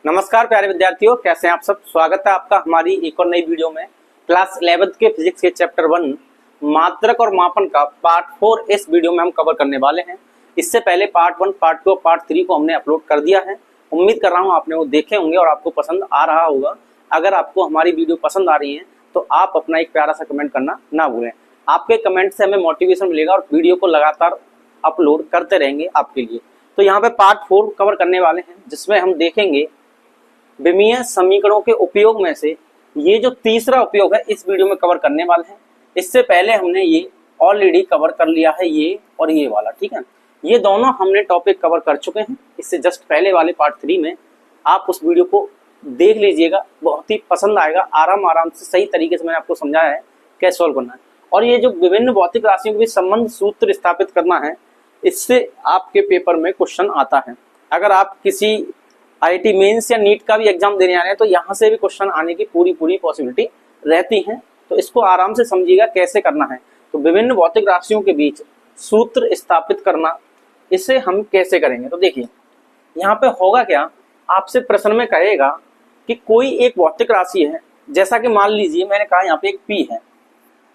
नमस्कार प्यारे विद्यार्थियों, कैसे हैं आप सब। स्वागत है आपका हमारी एक और नई वीडियो में। क्लास 11th के फिजिक्स के चैप्टर 1 मात्रक और मापन का पार्ट 4 इस वीडियो में हम कवर करने वाले हैं। इससे पहले पार्ट 1, पार्ट 2 और पार्ट 3 को हमने अपलोड कर दिया है। उम्मीद कर रहा हूँ आपने वो देखे होंगे और आपको पसंद आ रहा होगा। अगर आपको हमारी वीडियो पसंद आ रही है तो आप अपना एक प्यारा सा कमेंट करना ना भूलें। आपके कमेंट से हमें मोटिवेशन मिलेगा और वीडियो को लगातार अपलोड करते रहेंगे आपके लिए। तो यहाँ पे पार्ट 4 कवर करने वाले हैं, जिसमें हम देखेंगे विमीय समीकरणों के उपयोग में से ये जो तीसरा उपयोग है इस वीडियो में कवर करने वाले हैं। इससे पहले हमने ये ऑलरेडी कवर कर लिया है, ये और ये वाला, ठीक है। ये दोनों हमने टॉपिक कवर कर चुके हैं। इससे जस्ट पहले वाले पार्ट 3 में आप उस वीडियो को देख लीजिएगा, बहुत ही पसंद आएगा। आराम से सही तरीके से मैंने आपको समझाया है कैसे सॉल्व करना है। और ये जो विभिन्न भौतिक राशियों के बीच संबंध सूत्र स्थापित करना है, इससे आपके पेपर में क्वेश्चन आता है। अगर आप किसी आईआईटी मेंस या नीट का भी एग्जाम देने आ रहे हैं तो यहाँ से भी क्वेश्चन आने की पूरी पॉसिबिलिटी रहती है। तो इसको आराम से समझिएगा कैसे करना है। तो विभिन्न भौतिक राशियों के बीच सूत्र स्थापित करना, इसे हम कैसे करेंगे। तो देखिए यहाँ पे होगा क्या, आपसे प्रश्न में कहेगा कि कोई एक भौतिक राशि है, जैसा कि मान लीजिए मैंने कहा यहाँ पे एक पी है।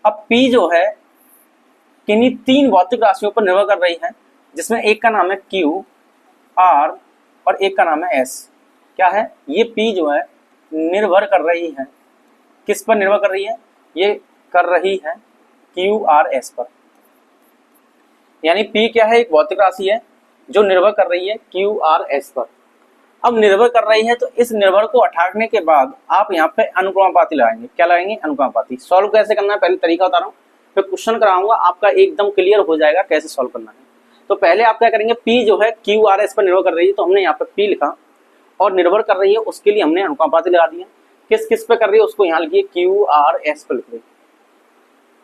अब पी जो है किन्हीं 3 भौतिक राशियों पर निर्भर कर रही है, जिसमें एक का नाम है क्यू, आर और एक का नाम है एस। क्या है ये पी जो है निर्भर कर रही है, किस पर निर्भर कर रही है, ये कर रही है क्यू आर एस पर। यानी पी क्या है, एक भौतिक राशि है जो निर्भर कर रही है क्यू आर एस पर। अब निर्भर कर रही है तो इस निर्भर को हटाने के बाद आप यहाँ पे अनुक्रमानुपाती लगाएंगे। क्या लगाएंगे, अनुक्रमानुपाती। सॉल्व कैसे करना है पहले तरीका बता रहा हूँ, फिर क्वेश्चन कराऊंगा, आपका एकदम क्लियर हो जाएगा कैसे सॉल्व करना है। तो पहले आप क्या करेंगे, पी जो है क्यू आर एस पर निर्भर कर रही है, तो हमने यहाँ पे पी लिखा और निर्भर कर रही है उसके लिए हमने अनुपाती लगा दिया। किस किस पे कर रही है उसको यहाँ लिखिए, क्यू आर एस पर लिख रही है।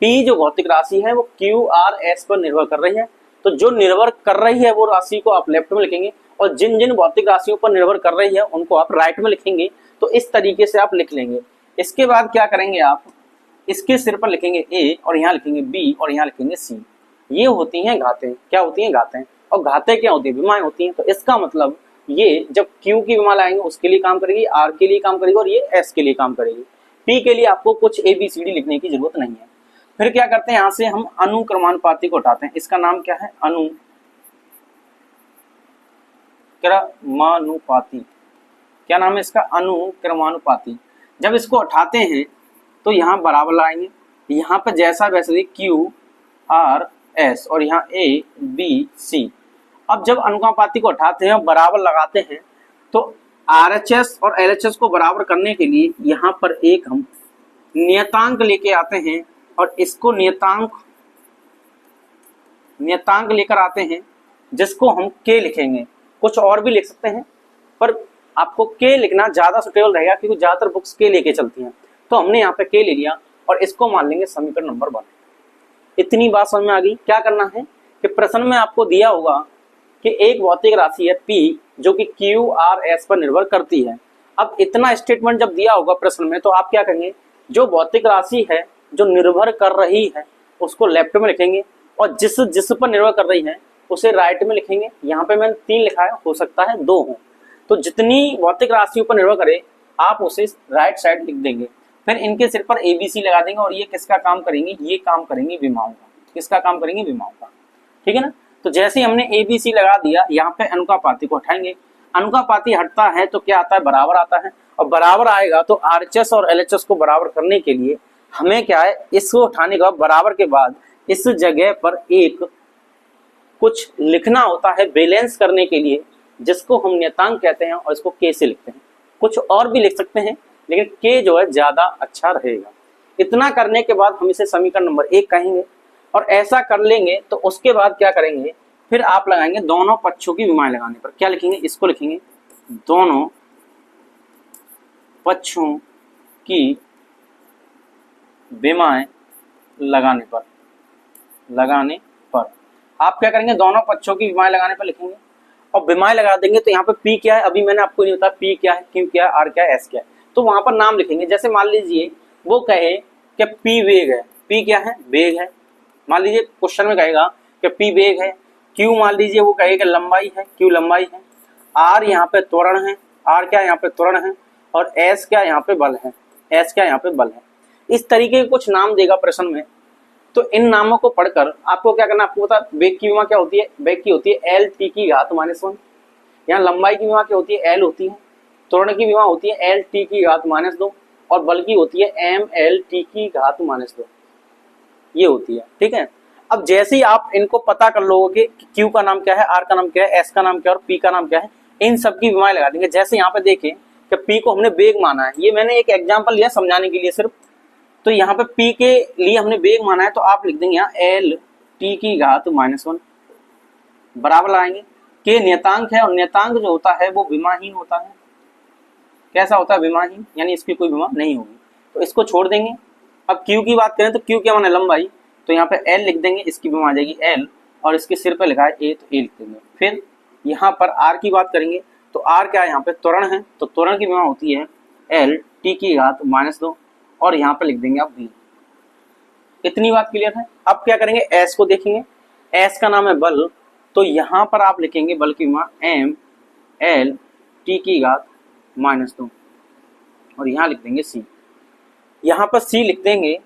पी जो भौतिक राशि है वो क्यू आर एस पर निर्भर कर रही है, तो जो निर्भर कर रही है वो राशि को आप लेफ्ट में लिखेंगे और जिन जिन भौतिक राशियों पर निर्भर कर रही है उनको आप राइट में लिखेंगे। तो इस तरीके से आप लिख लेंगे। इसके बाद क्या करेंगे, आप इसके सिर पर लिखेंगे ए और यहाँ लिखेंगे बी और यहाँ लिखेंगे सी। ये होती हैं घातें। क्या होती हैं, घातें। और घातें क्या होती है, विमाएं होती हैं। तो इसका मतलब ये जब Q की विमा लाएंगे उसके लिए काम करेगी, R के लिए काम करेगी और ये S के लिए काम करेगी। P के लिए आपको कुछ ABCD लिखने की जरूरत नहीं है। फिर क्या करते हैं, यहाँ से हम अनुक्रमानुपाती को उठाते हैं। इसका नाम क्या है, अनुक्रमानुपाती। क्या नाम है इसका, अनुक्रमानुपाती। जब इसको उठाते हैं तो यहाँ बराबर लाएंगे, यहाँ पे जैसा वैसे Q R S और यहाँ A B C। अब जब अनुक्रमानुपाती को हटाते हैं और बराबर लगाते हैं तो RHS और LHS को बराबर करने के लिए यहाँ पर एक हम नियतांक लेके आते हैं और इसको नियतांक लेकर आते हैं, जिसको हम K लिखेंगे। कुछ और भी लिख सकते हैं पर आपको K लिखना ज्यादा सुटेबल रहेगा क्योंकि ज्यादातर बुक्स K लेके चलती हैं। तो हमने यहाँ पे K ले लिया और इसको मान लेंगे समीकरण नंबर 1। इतनी बात समझ में आ गई। क्या करना है कि प्रश्न में आपको दिया होगा कि एक भौतिक राशि है P जो कि क्यू आर एस पर निर्भर करती है। अब इतना स्टेटमेंट जब दिया होगा प्रश्न में तो आप क्या करेंगे, जो भौतिक राशि है जो निर्भर कर रही है उसको लेफ्ट में लिखेंगे और जिस पर निर्भर कर रही है उसे राइट में लिखेंगे। यहाँ पे मैंने 3 लिखा है, हो सकता है 2 हो। तो जितनी भौतिक राशियों पर निर्भर करे आप उसे राइट साइड लिख देंगे। फिर इनके सिर पर ABC लगा देंगे और ये किसका काम करेंगे, ये काम करेंगे विमाओं का। किसका काम करेंगे, विमाओं का। ठीक है ना। तो जैसे ही हमने ABC लगा दिया, यहाँ पे अनुपाती को हटाएंगे। अनुपाती हटता है तो क्या आता है, बराबर आता है। और बराबर आएगा तो RHS और LHS को बराबर करने के लिए हमें क्या है, इसको उठाने का बराबर के बाद इस जगह पर एक कुछ लिखना होता है बैलेंस करने के लिए, जिसको हम नियतांक कहते हैं और इसको K से लिखते हैं। कुछ और भी लिख सकते हैं लेकिन K जो है ज्यादा अच्छा रहेगा। इतना करने के बाद हम इसे समीकरण नंबर 1 कहेंगे और ऐसा कर लेंगे तो उसके बाद क्या करेंगे, फिर आप लगाएंगे दोनों पक्षों की विमाएं लगाने पर। क्या लिखेंगे, इसको लिखेंगे दोनों पक्षों की विमाएं लगाने पर। आप क्या करेंगे, दोनों पक्षों की विमाएं लगाने पर लिखेंगे और विमाएं लगा देंगे। तो यहाँ पे P क्या है, अभी मैंने आपको नहीं बताया P क्या है, Q क्या है, R क्या है, S क्या है। तो वहां पर नाम लिखेंगे। जैसे मान लीजिए वो कहे कि P वेग है, P क्या है, वेग है। मान लीजिए क्वेश्चन में कहेगा कि P वेग है, Q मान लीजिए वो कहेगा लंबाई है, Q लंबाई है, R यहाँ पे त्वरण है आर क्या यहाँ पे त्वरण है और एस क्या यहाँ पे बल है, एस क्या यहाँ पे बल है। इस तरीके के कुछ नाम देगा प्रश्न में, तो इन नामों को पढ़कर आपको क्या करना, आपको पता वेग की विमा क्या होती है, वेग की होती है एल टी की घात -1। यहाँ लंबाई की विमा क्या होती है, एल होती है। त्वरण की विमा होती है एल टी की घात -2 और बल की होती है एम एल टी की घात -2, ये होती है। ठीक है, अब जैसे ही आप इनको पता कर लोगे कि क्यू का नाम क्या है, आर का नाम क्या है, एस का नाम क्या है और पी का नाम क्या है, इन सब की विमाएं लगा देंगे। जैसे यहाँ पे देखें कि पी को हमने वेग माना है, ये मैंने एक एग्जांपल लिया समझाने के लिए सिर्फ, तो यहाँ पे पी के लिए हमने वेग माना है, तो आप लिख देंगे यहाँ एल टी की घात -1 बराबर लगाएंगे, के नियतांक है और नियतांक जो होता है वो विमाहीन होता है। कैसा होता है, विमाहीन, यानी इसकी कोई विमा नहीं होगी, तो इसको छोड़ देंगे। अब क्यू की बात करें तो क्यू क्या माना, लंबाई, तो यहाँ पे एल लिख देंगे, इसकी विमा आ जाएगी एल और इसके सिर पे लिखा है ए, तो ए लिख देंगे। फिर यहाँ पर आर की बात करेंगे तो आर क्या है, यहाँ पे त्वरण है, तो त्वरण की विमा होती है एल टी की घात -2 और यहाँ पे लिख देंगे आप बी। इतनी बात क्लियर है। अब क्या करेंगे, एस को देखेंगे, एस का नाम है बल, तो यहाँ पर आप लिखेंगे बल की विमा एम एल टी की घात -2 और यहाँ लिख देंगे सी। यहाँ पर सी लिख देंगे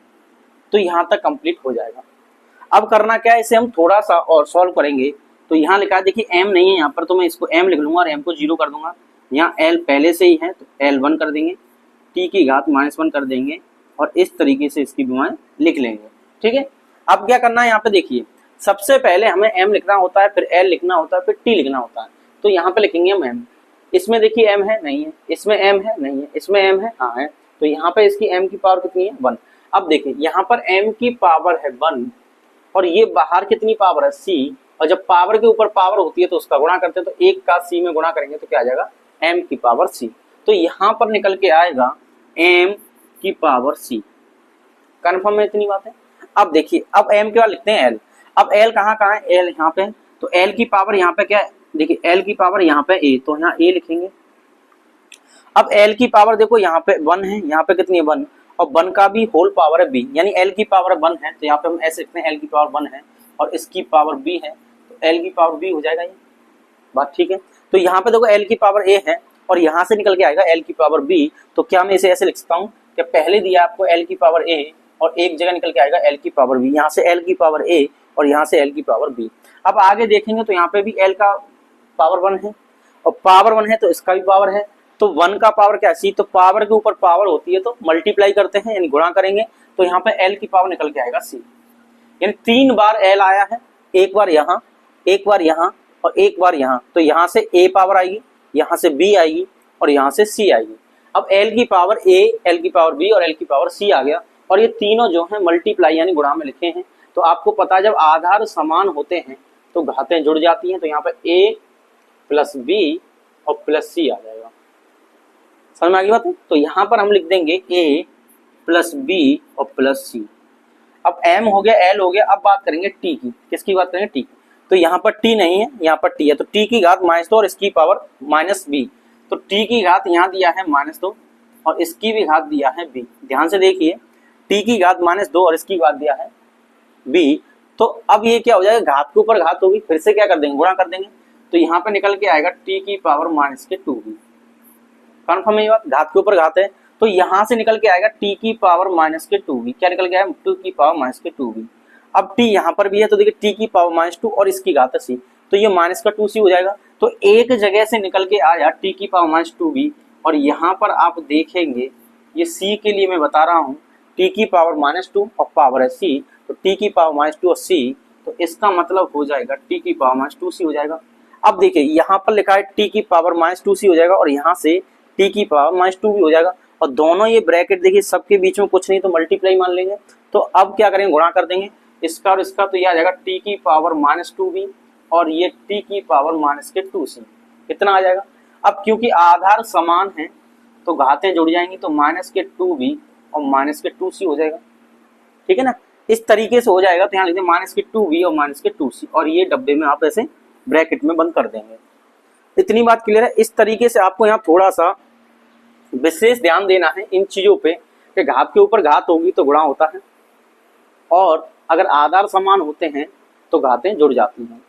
तो यहाँ तक कंप्लीट हो जाएगा। अब करना क्या है, इसे हम थोड़ा सा और सॉल्व करेंगे। तो यहाँ लिखा है, देखिए एम नहीं है यहाँ पर, तो मैं इसको एम लिख लूंगा और एम को 0 कर दूंगा। यहाँ एल पहले से ही है तो एल 1 कर देंगे, टी की घात -1 कर देंगे और इस तरीके से इसकी विमाएं लिख लेंगे। ठीक है, अब क्या करना है, यहाँ पे देखिए सबसे पहले हमें एम लिखना होता है, फिर एल लिखना होता है, फिर टी लिखना होता है। तो यहाँ पे लिखेंगे हम एम, इसमें देखिए एम है नहीं है, इसमें एम है नहीं है, इसमें एम है हाँ है, तो यहाँ पे इसकी एम की पावर कितनी है 1। अब देखिए यहाँ पर m की पावर है 1 और ये बाहर कितनी पावर है c, और जब पावर के ऊपर पावर होती है तो उसका गुणा करते हैं, तो 1 का c में गुणा करेंगे तो क्या आ जाएगा m की पावर c। तो यहाँ पर निकल के आएगा m की पावर c। कन्फर्म है इतनी बात है। अब देखिए अब m के बाद लिखते हैं l। अब l कहाँ कहाँ है, l यहाँ पे, तो l की पावर यहाँ पे क्या है, देखिए l की पावर यहाँ पे a, तो यहाँ a लिखेंगे। अब l की पावर देखो यहाँ पे 1 है, यहाँ पे कितनी है 1 और 1 का भी होल पावर है b, यानी l की पावर 1 है, तो यहाँ पे हम ऐसे लिखते हैं l की पावर 1 है और इसकी पावर b है, तो l की पावर b हो जाएगा ये बात। ठीक है, तो यहाँ पे देखो l की पावर a है और यहाँ से निकल के आएगा l की पावर b, तो क्या मैं इसे ऐसे लिख सकता हूँ कि पहले दिया आपको l की पावर a और एक जगह निकल के आएगा l की पावर b, यहाँ से l की पावर a और यहाँ से l की पावर b। अब आगे देखेंगे तो यहाँ पे भी l का पावर 1 है और पावर 1 है तो इसका भी पावर है, तो 1 का पावर क्या है c, तो पावर के ऊपर पावर होती है तो मल्टीप्लाई करते हैं यानी गुणा करेंगे, तो यहाँ पे l की पावर निकल के आएगा c, यानी 3 बार l आया है, एक बार यहाँ, एक बार यहाँ और एक बार यहाँ, तो यहाँ से a पावर आएगी, यहाँ से b आएगी और यहाँ से c आएगी। अब l की पावर a, l की पावर b और l की पावर c आ गया और ये तीनों जो है मल्टीप्लाई यानी गुणा में लिखे हैं। तो आपको पता है जब आधार समान होते हैं तो घातें जुड़ जाती हैं, तो यहाँ पे a प्लस b और प्लस c आ जाएगा। समझ में आ गई बात है। तो यहाँ पर हम लिख देंगे a प्लस b और प्लस c। अब m हो गया, l हो गया, अब बात करेंगे t की। किसकी बात करेंगे, t की। तो यहाँ पर t नहीं है, यहाँ पर t है, तो t की घात -2 और इसकी पावर -b, तो t की घात यहाँ दिया है -2 और इसकी भी घात दिया है b। ध्यान से देखिए t की घात -2 और इसकी घात दिया है b, तो अब ये क्या हो जाएगा, घात के ऊपर घात होगी, फिर से क्या कर देंगे, गुणा कर देंगे, तो यहाँ पे निकल के आएगा t की पावर -2b। कन्फर्म है ये बात, घात के ऊपर घात है, तो यहाँ से निकल के आएगा t की पावर -2b। क्या निकल के आया, 2 की पावर -2b। अब t यहाँ पर भी है तो देखिए t की पावर -2 और इसकी घात है c, तो ये -2c हो जाएगा। तो एक जगह से निकल के आया t की पावर -2b और यहाँ पर आप देखेंगे ये c के लिए मैं बता रहा हूँ, t की पावर -2 और पावर है c, तो t की पावर -2 और c, तो इसका मतलब हो जाएगा t की पावर -2c हो जाएगा। अब देखिए यहाँ पर लिखा है t की पावर -2c हो जाएगा और यहाँ से t की पावर -2 भी हो जाएगा और दोनों ये ब्रैकेट देखिए सबके बीच में कुछ नहीं तो मल्टीप्लाई मान लेंगे। तो अब क्या करेंगे, गुणा कर देंगे इसका और इसका, तो ये आ जाएगा t की पावर -2b और ये t की पावर -2c। कितना आ जाएगा। अब क्योंकि आधार समान है तो घातें जुड़ जाएंगी, तो -2b और -2c हो जाएगा। ठीक है ना, इस तरीके से हो जाएगा। तो यहाँ लिखते हैं -2b और -2c और ये डब्बे में आप ऐसे ब्रैकेट में बंद कर देंगे। इतनी बात क्लियर है। इस तरीके से आपको यहाँ थोड़ा सा विशेष ध्यान देना है इन चीजों पे कि घात के ऊपर घात होगी तो गुणा होता है और अगर आधार समान होते हैं तो घातें जुड़ जाती हैं।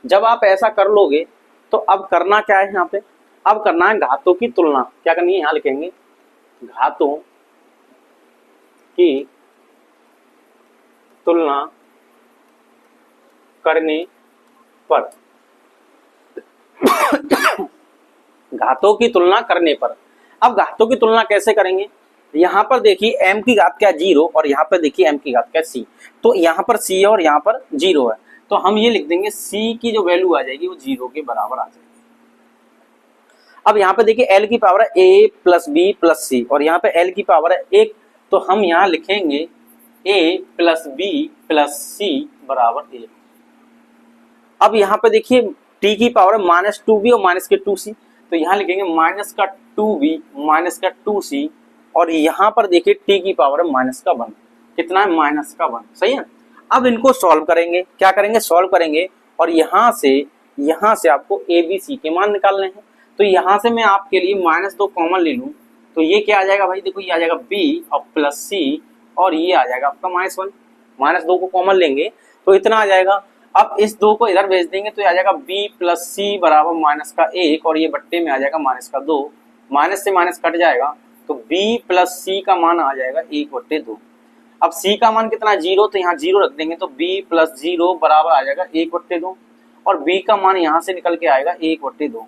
जब आप ऐसा कर लोगे तो अब करना क्या है, यहाँ पे अब करना है घातों की तुलना। क्या करनी है, यहां लिखेंगे घातों की तुलना करने पर। घातों की तुलना करने पर। अब घातों की तुलना कैसे करेंगे, यहां पर देखिए m की घात क्या 0 और यहाँ पर देखिए m की घात क्या c। तो यहाँ पर c है और यहाँ पर 0 है, तो हम ये लिख देंगे c की जो वैल्यू आ जाएगी वो 0 के बराबर आ जाएगी। अब यहाँ पे देखिए l की पावर है a प्लस बी प्लस सी और यहाँ पे l की पावर है 1, तो हम यहाँ लिखेंगे a प्लस बी प्लस सी बराबर 1। अब यहाँ पे देखिए t की पावर है माइनस 2b और माइनस के 2c, तो यहाँ लिखेंगे माइनस का 2b माइनस का 2c और यहाँ पर देखिए t की पावर है माइनस का 1। कितना है, माइनस का 1। सही है। अब इनको सॉल्व करेंगे। क्या करेंगे, सॉल्व करेंगे और यहाँ से आपको a b c के मान निकालने हैं। तो यहाँ से मैं आपके लिए -2 कॉमन ले लूँ तो ये क्या आ जाएगा भाई, देखो ये आ जाएगा b और प्लस c और ये आ जाएगा आपका -1। -2 को कॉमन लेंगे तो इतना आ जाएगा। अब इस 2 को इधर भेज देंगे तो ये आ जाएगा b प्लस सी बराबर -1 और ये बट्टे में आ जाएगा -2। माइनस से माइनस कट जाएगा तो b प्लस सी का मान आ जाएगा 1/2। अब c का मान कितना 0, तो यहाँ 0 रख देंगे तो b प्लस 0 बराबर आ जाएगा 1/2 और b का मान यहाँ से निकल के आएगा 1/2।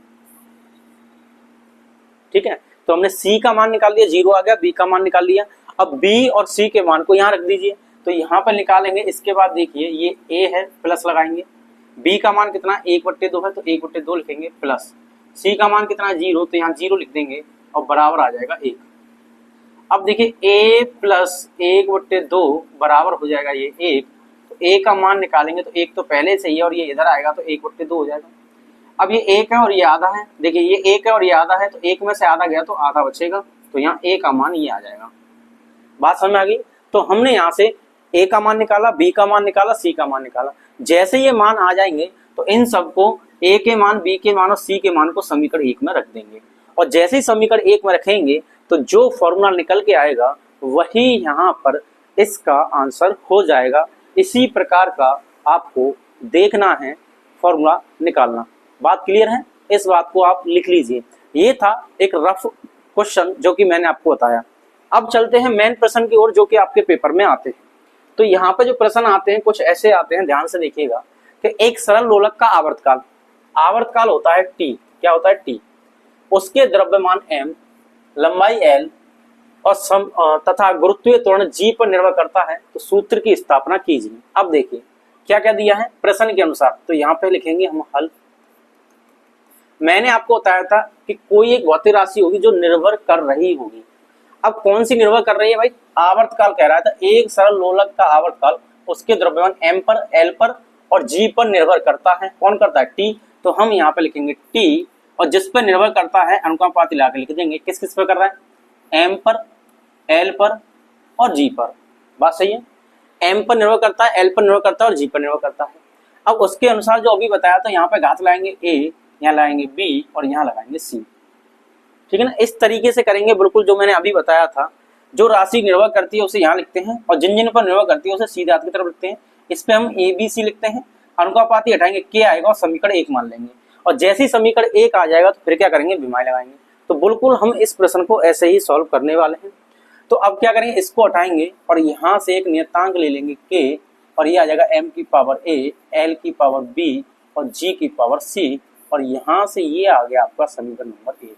ठीक है, तो हमने c का मान निकाल दिया, 0 आ गया, b का मान निकाल लिया। अब b और c के मान को यहाँ रख दीजिए, तो यहाँ पर निकालेंगे। इसके बाद देखिए ये a है, प्लस लगाएंगे। b का मान कितना 1/2 है तो 1/2 लिखेंगे प्लस। c का मान कितना 0, तो यहाँ 0 लिख देंगे और बराबर आ जाएगा 1। अब देखिए a प्लस 1/2 बराबर हो जाएगा ये 1, तो a का मान निकालेंगे तो 1 तो पहले से ही है और ये इधर आएगा तो 1/2 हो जाएगा। अब ये 1 है और ये आधा है, देखिए ये 1 है और ये आधा है, तो 1 में से आधा गया तो आधा बचेगा, तो यहाँ a का मान ये आ जाएगा। बात समझ में आ गई। तो हमने यहाँ से a का मान निकाला, b का मान निकाला, c का मान निकाला। जैसे ये मान आ जाएंगे तो इन सबको a के मान, b के मान और c के मान को समीकरण 1 में रख देंगे और जैसे ही समीकरण 1 में रखेंगे तो जो फॉर्मूला निकल के आएगा वही यहाँ पर इसका आंसर हो जाएगा। इसी प्रकार का आपको देखना है, फॉर्मूला निकालना। बात क्लियर है, इस बात को आप लिख लीजिए। ये था एक रफ क्वेश्चन जो कि मैंने आपको बताया। अब चलते हैं मेन प्रश्न की ओर जो कि आपके पेपर में आते हैं। तो यहाँ पे जो प्रश्न आते हैं कुछ ऐसे आते हैं, ध्यान से देखिएगा कि एक सरल लोलक का आवर्तकाल होता है t। क्या होता है, t। उसके द्रव्यमान m, लंबाई l और तथा गुरुत्वीय त्वरण g पर निर्भर करता है, तो सूत्र की स्थापना कीजिए। अब देखिए क्या क्या दिया है प्रश्न के अनुसार, तो यहाँ पे लिखेंगे हम हल। मैंने आपको बताया था कि कोई एक भौतिक राशि होगी जो निर्भर कर रही होगी। अब कौन सी निर्भर कर रही है भाई, आवर्तकाल कह रहा था। एक सरल लोलक का आवर्तकाल उसके द्रव्यमान m पर, l पर और g पर निर्भर करता है। कौन करता है, t। तो हम यहाँ पे लिखेंगे t और जिस पर निर्भर करता है अनुपात ला के लिख देंगे। किस किस पर कर रहा है, m पर, l पर और g पर। बात सही है, m पर निर्भर करता है, l पर निर्भर करता है और g पर निर्भर करता है। अब उसके अनुसार जो अभी बताया था, यहाँ पे घात लाएंगे a, यहाँ लगाएंगे b और यहाँ लगाएंगे c। ठीक है ना, इस तरीके से करेंगे बिल्कुल जो मैंने अभी बताया था। जो राशि निर्भर करती है उसे यहाँ लिखते हैं और जिन जिन पर निर्भर करती है उसे सीधे हाथ की तरफ लिखते हैं। इस पे हम a b c लिखते हैं, अनुपाती हटाएंगे k आएगा और समीकरण 1 मान लेंगे और जैसे ही समीकरण 1 आ जाएगा तो फिर क्या करेंगे, विमाएं लगाएंगे। तो बिल्कुल हम इस प्रश्न को ऐसे ही सॉल्व करने वाले हैं। तो अब क्या करेंगे, इसको हटाएंगे और यहाँ से एक नियतांक ले लेंगे k और ये आ जाएगा m की पावर a, l की पावर b और g की पावर c और यहाँ से ये आ गया आपका समीकरण नंबर 1।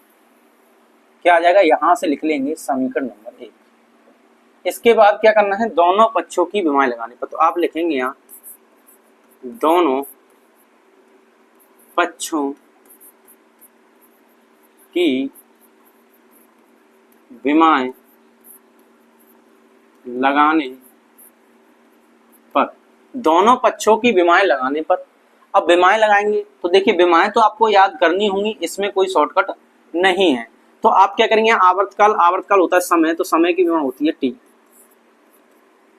क्या आ जाएगा, यहाँ से लिख लेंगे समीकरण नंबर 1। इसके बाद क्या करना है, दोनों पक्षों की विमाएं लगाने पर। तो आप लिखेंगे यहाँ दोनों पक्षों की विमाएं लगाने पर, दोनों पक्षों की विमाएं लगाने पर। अब विमाएं लगाएंगे तो देखिए विमाएं तो आपको याद करनी होंगी, इसमें कोई शॉर्टकट नहीं है। तो आप क्या करेंगे, आवर्तकाल होता है समय, तो समय की विमा होती है t।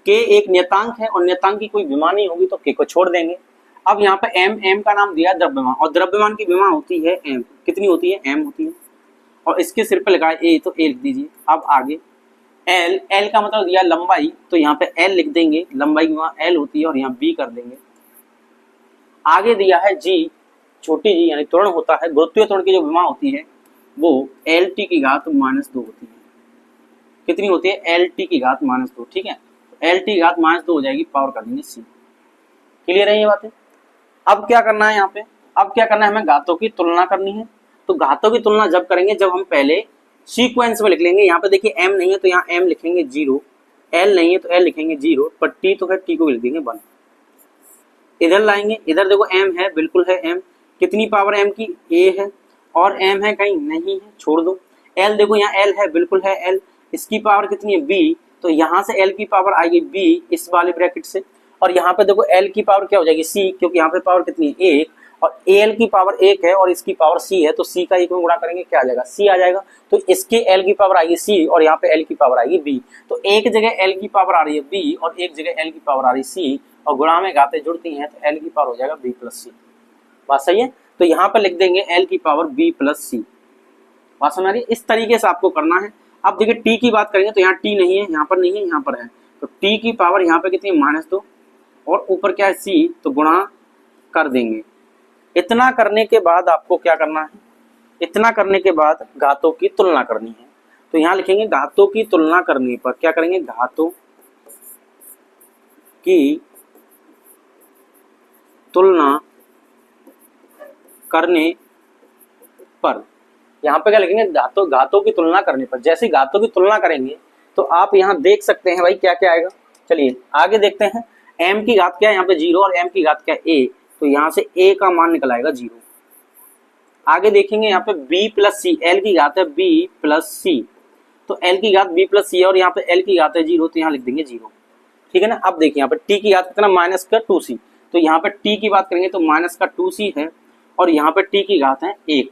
k एक नियतांक है और नियतांक की कोई विमा नहीं होगी तो k को छोड़ देंगे। अब यहाँ पे m का नाम दिया द्रव्यमान और द्रव्यमान की विमा होती है m। कितनी होती है, m होती है और इसके सिर पे लगा है a, तो a लिख दीजिए। अब आगे l का मतलब दिया लंबाई, तो यहाँ पे l लिख देंगे, लंबाई की विमा l होती है और यहाँ b कर देंगे। आगे दिया है g, छोटी g यानी त्वरण होता है, गुरुत्वीय त्वरण की जो विमा होती है वो LT की घात -2 होती है। कितनी होती है? LT की घात -2। ठीक है, LT की घात -2 हो जाएगी, पावर कर देंगे C। क्लियर है ये बातें? अब क्या करना है यहाँ पे? अब क्या करना है, हमें घातों की तुलना करनी है। तो घातों की तुलना जब करेंगे जब हम पहले सीक्वेंस में लिख लेंगे। यहाँ पे देखिए m नहीं है तो यहाँ m लिखेंगे 0, l नहीं है तो l लिखेंगे 0, पर t तो फिर t को लिख देंगे 1। इधर लाएंगे, इधर देखो m है, बिल्कुल है m। कितनी पावर m की? a है, और m है कहीं नहीं है, छोड़ दो। l देखो यहाँ l है, बिल्कुल है l। इसकी पावर कितनी है? b, तो यहाँ से l की पावर आएगी b इस वाले ब्रैकेट से, और यहाँ पे देखो l की पावर क्या हो जाएगी? c, क्योंकि यहाँ पे पावर कितनी है? 1, और al की पावर 1 है और इसकी पावर c है, तो c का 1 में गुणा करेंगे, क्या आ जाएगा? c आ जाएगा। तो इसके l की पावर आएगी c और यहाँ पे l की पावर आएगी b। तो एक जगह l की पावर आ रही है b और एक जगह l की पावर आ रही है c, और गुणा में घातें जुड़ती हैं तो l की पावर हो जाएगा b प्लस c। बात सही है? तो यहाँ पे लिख देंगे l की पावर b प्लस c। बात समझ आ रही है? इस तरीके से आपको करना है। अब देखिए t की बात करेंगे तो यहाँ t नहीं है, यहाँ पर नहीं है, यहाँ पर है, तो t की पावर यहाँ पे कितनी है? -2, और ऊपर क्या है? c, तो गुणा कर देंगे। इतना करने के बाद आपको क्या करना है? इतना करने के बाद घातों की तुलना करनी है। तो यहाँ लिखेंगे घातों की तुलना करने पर क्या करेंगे? घातों की तुलना करने पर, यहाँ पे क्या लिखेंगे? घातों की तुलना करने पर। जैसे घातों की तुलना करेंगे तो आप यहाँ देख सकते हैं भाई क्या क्या आएगा। चलिए आगे देखते हैं। m की घात क्या है? यहाँ पे 0, और m की घात क्या है? a, तो यहाँ से a का मान निकल आएगा 0। आगे देखेंगे यहाँ पे b प्लस c, l की घात है b प्लस c, तो l की घात b प्लस c है, और यहाँ पे l की घात है 0, तो यहाँ लिख देंगे 0। ठीक है ना? अब देखिए यहाँ पे t की घात कितना? -2c, तो यहाँ पे t की बात करेंगे तो -2c है, और यहाँ पे t की घात है 1।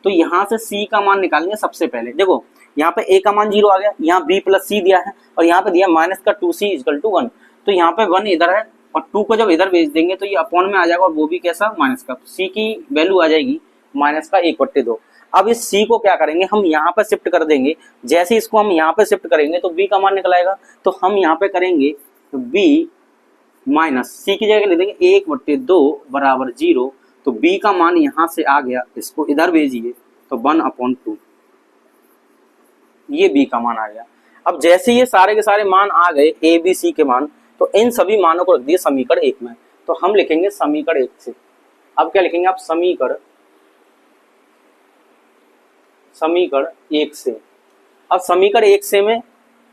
तो यहाँ से c का मान निकालेंगे सबसे पहले। देखो यहाँ पे a का मान 0 आ गया, यहाँ b प्लस c दिया है, और यहाँ पे दिया -2c = 1, तो यहाँ पे 1 इधर है, और 2 को जब इधर भेज देंगे तो ये अपॉन में आ जाएगा, और वो भी कैसा? माइनस का। तो c की वैल्यू आ जाएगी -1/2। अब इस c को क्या करेंगे? हम यहाँ पे शिफ्ट कर देंगे। जैसे इसको हम यहाँ पे शिफ्ट करेंगे तो b का मान निकल आएगा, तो हम यहाँ पे करेंगे b माइनस c की जगह लिख देंगे 1/2 बराबर 0, तो b का मान यहाँ से आ गया, इसको इधर भेजिए तो 1/2, ये b का मान आ गया। अब जैसे ये सारे के सारे मान आ गए a b c के मान, तो इन सभी मानों को रख दिए समीकरण 1 में। तो हम लिखेंगे समीकरण 1 से। अब क्या लिखेंगे आप? समीकरण 1 से। अब समीकरण 1 से में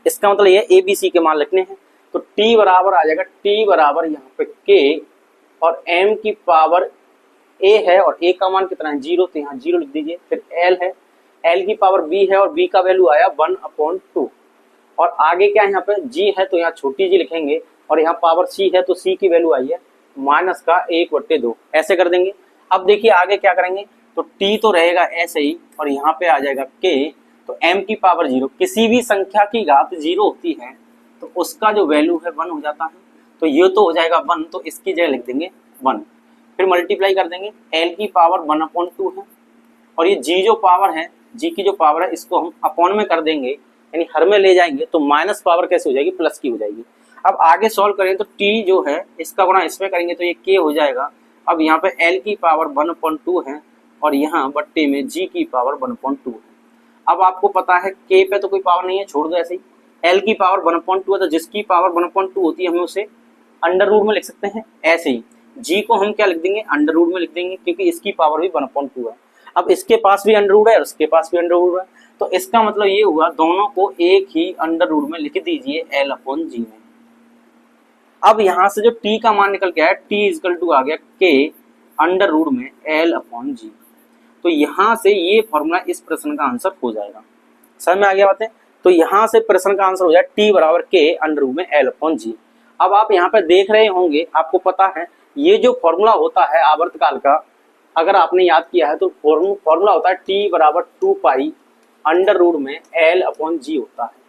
इसका मतलब ये a b c के मान लिखने हैं, तो t बराबर आ जाएगा, t बराबर यहाँ पे k, और m की पावर a है, और a का मान कितना है? 0, तो यहाँ 0 लिख दीजिए। फिर l है, l की पावर b है, और b का वैल्यू आया 1/2, और आगे क्या है? यहाँ पे g है, तो यहाँ छोटी g लिखेंगे, और यहाँ पावर c है, तो c की वैल्यू आई है -1/2। ऐसे कर देंगे। अब देखिए आगे क्या करेंगे, तो t तो रहेगा ऐसे ही, और यहाँ पे आ जाएगा k, तो m की पावर 0। किसी भी संख्या की घात 0 होती है तो उसका जो वैल्यू है 1 हो जाता है, तो ये तो हो जाएगा 1, तो इसकी जगह लिख देंगे 1। फिर मल्टीप्लाई कर देंगे, l की पावर 1/2 है, और ये g जो पावर है, g की जो पावर है, इसको हम अपॉन में कर देंगे, यानी हर में ले जाएंगे, तो माइनस पावर कैसे हो जाएगी? प्लस की हो जाएगी। अब आगे सॉल्व करें तो t जो है इसका गुणा इसमें करेंगे तो ये k हो जाएगा। अब यहाँ पे l की पावर 1/2 है, और यहाँ बट्टे में g की पावर 1/2 है। अब आपको पता है k पे तो कोई पावर नहीं है, छोड़ दो ऐसे ही। l की पावर 1/2 है, तो जिसकी पावर 1/2 होती है हम उसे अंडर रूट में लिख सकते हैं। ऐसे ही g को हम क्या लिख देंगे? अंडर रूट में लिख देंगे, क्योंकि इसकी पावर भी 1/2 है। अब इसके पास भी अंडर रूट है और इसके पास भी अंडर रूट है, तो इसका मतलब ये हुआ दोनों को एक ही अंडर रूट में लिख दीजिए l/g में। अब यहाँ से जो t का मान निकल के आया, t आ गया k अंडर रूट में l/g। तो यहाँ से ये फॉर्मूला इस प्रश्न का आंसर हो जाएगा। समझ में आ गया बातें? तो यहाँ से प्रश्न का आंसर हो जाए t बराबर k अंडर रूट में l/g। अब आप यहाँ पे देख रहे होंगे, आपको पता है ये जो फॉर्मूला होता है आवर्तकाल का, अगर आपने याद किया है तो फॉर्मूला होता है t बराबर 2 पाई अंडर रूट में l/g होता है।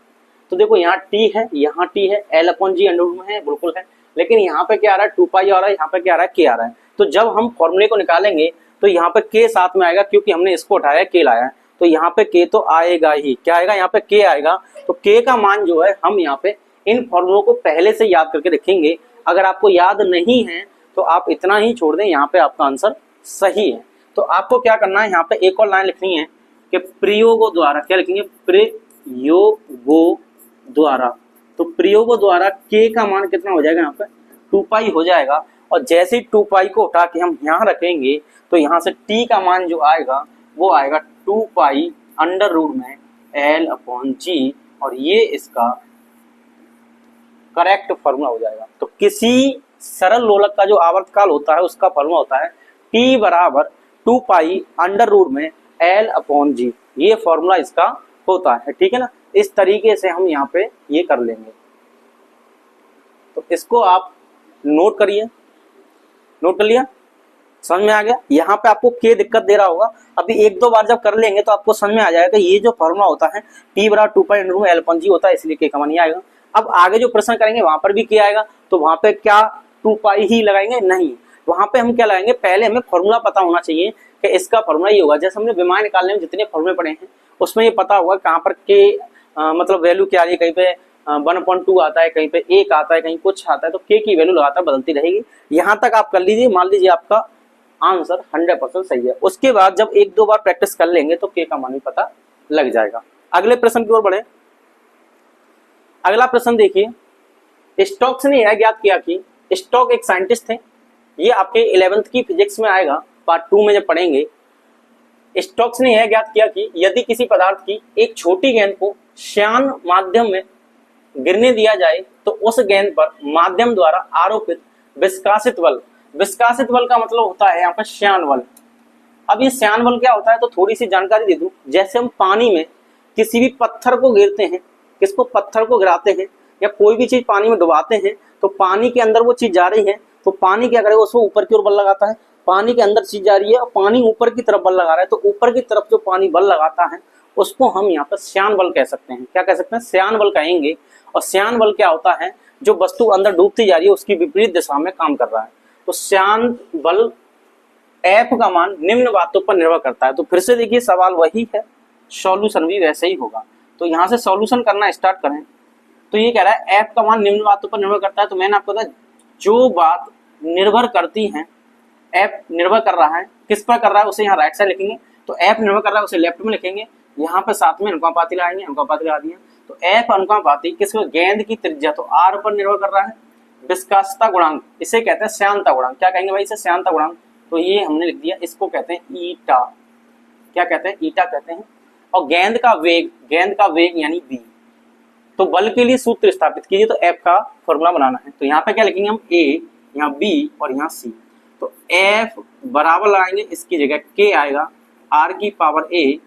तो देखो यहाँ t है, यहाँ t है, l/g अंडर रूट में है, बिल्कुल है, लेकिन यहाँ पे क्या आ रहा है? 2 पाई आ रहा है, यहाँ पे क्या आ रहा है? k आ रहा है। तो जब हम फॉर्मूले को निकालेंगे तो यहाँ पे k साथ में आएगा, क्योंकि हमने इसको उठाया, k लाया है, तो यहाँ पे k तो आएगा ही। क्या आएगा? यहाँ पे k आएगा। तो k का मान जो है हम यहाँ पे इन फॉर्मूलों को पहले से याद करके रखेंगे। अगर आपको याद नहीं है तो आप इतना ही छोड़ दें, यहाँ पे आपका आंसर सही है। तो आपको क्या करना है, यहाँ पे एक और लाइन लिखनी है, कि प्रयोगों द्वारा, क्या लिखेंगे, प्रयोगों द्वारा, तो प्रयोगों द्वारा k का मान कितना हो जाएगा, यहाँ पे 2 पाई हो जाएगा। और जैसे ही 2 पाई को उठा के हम यहाँ रखेंगे तो यहाँ से t का मान जो आएगा वो आएगा 2 पाई अंडर रूट में l अपॉन जी, और ये इसका करेक्ट फॉर्मूला हो जाएगा। तो किसी सरल लोलक का जो आवर्तकाल होता है उसका फॉर्मूला होता है t बराबर 2 पाई अंडर रूट में l अपॉन जी, ये फॉर्मूला इसका होता है, ठीक है ना। इस तरीके से हम यहाँ पे ये कर लेंगे। तो इसको आप नोट करिए, नोट कर लिया, समझ में आ गया। यहाँ पे आपको k दिक्कत दे रहा होगा, अभी एक दो बार जब कर लेंगे तो आपको समझ में आ जाएगा ये जो फॉर्मूला होता है t बराबर 2 पाई अंडर रूट में l अपॉन जी होता है, इसलिए k का मान ये आएगा। अब आगे जो प्रश्न करेंगे वहां पर भी k आएगा, तो वहां पे क्या 2 पाई ही लगाएंगे, नहीं, वहां पे हम क्या लगाएंगे, पहले हमें फॉर्मूला पता होना चाहिए कि इसका फॉर्मूला ये होगा। जैसे हमने विमाएं निकालने में जितने फॉर्मूले पढ़े हैं उसमें ये पता होगा कहाँ पर k मतलब वैल्यू क्या आ रही है, कहीं पे 1/2 आता है, कहीं पे 1 आता है, कहीं कुछ आता है, तो k की वैल्यू लगातार बदलती रहेगी। यहाँ तक आप कर लीजिए, मान लीजिए आपका आंसर 100% सही है। उसके बाद जब एक दो बार प्रैक्टिस कर लेंगे तो k का मान भी पता लग जाएगा। अगले प्रश्न की ओर बढ़े। अगला प्रश्न देखिए, स्टोक्स ने यह ज्ञात किया कि, स्टोक एक साइंटिस्ट थे, ये आपके 11th की फिजिक्स में आएगा, पार्ट 2 में जब पढ़ेंगे। स्टोक्स ने यह ज्ञात किया कि यदि किसी पदार्थ की एक छोटी गेंद को श्यान माध्यम में गिरने दिया जाए तो उस गेंद पर माध्यम द्वारा आरोपित विस्कासित बल, विस्कासित बल का मतलब होता है यहाँ पर श्यान बल। अब ये श्यान बल क्या होता है तो थोड़ी सी जानकारी दे दूं। जैसे हम पानी में किसी भी पत्थर को गिरते हैं, किसको, पत्थर को गिराते हैं या कोई भी चीज पानी में डुबाते हैं, तो पानी के अंदर वो चीज जा रही है तो पानी क्या करेगा, उसको ऊपर की ओर बल लगाता है। पानी के अंदर चीज जा रही है और पानी ऊपर की तरफ बल लगा रहा है, तो ऊपर की तरफ जो पानी बल लगाता है उसको हम यहाँ पर श्यान बल कह सकते हैं। क्या कह सकते हैं, श्यान बल कहेंगे। और श्यान बल क्या होता है, जो वस्तु अंदर डूबती जा रही है उसकी विपरीत दिशा में काम कर रहा है। तो श्यान बल एफ का मान निम्न बातों पर निर्भर करता है। तो फिर से देखिए सवाल वही है, सॉल्यूशन भी वैसे ही होगा। तो यहाँ से सॉल्यूशन करना स्टार्ट करें तो ये कह रहा है एफ का मान निम्न बातों पर निर्भर करता है। तो मैंने आपको बताया जो बात निर्भर करती है, एफ निर्भर कर रहा है, किस पर कर रहा है उसे यहाँ राइट साइड लिखेंगे, तो एफ निर्भर कर रहा है उसे लेफ्ट में लिखेंगे। यहाँ पे साथ में अनुपाती लगाएंगे, अनुपाती लगा दिया तो एफ अनुपाती किस, गेंद की त्रिज्या तो आर पर निर्भर कर रहा है, विस्कासता गुणांक इसे कहते हैं श्यानता गुणांक। क्या कहेंगे भाई इसे, श्यानता गुणांक। तो ये हमने लिख दिया, इसको कहते हैं ईटा। क्या कहते हैं, ईटा कहते हैं। और गेंद का वेग, गेंद का वेग यानी बी। तो बल के लिए सूत्र स्थापित कीजिए, तो एफ का फॉर्मूला बनाना है। तो यहाँ पे क्या लिखेंगे हम, ए, यहाँ बी और यहाँ सी। तो एफ बराबर लगाएंगे, इसकी जगह के आएगा आर की पावर ए,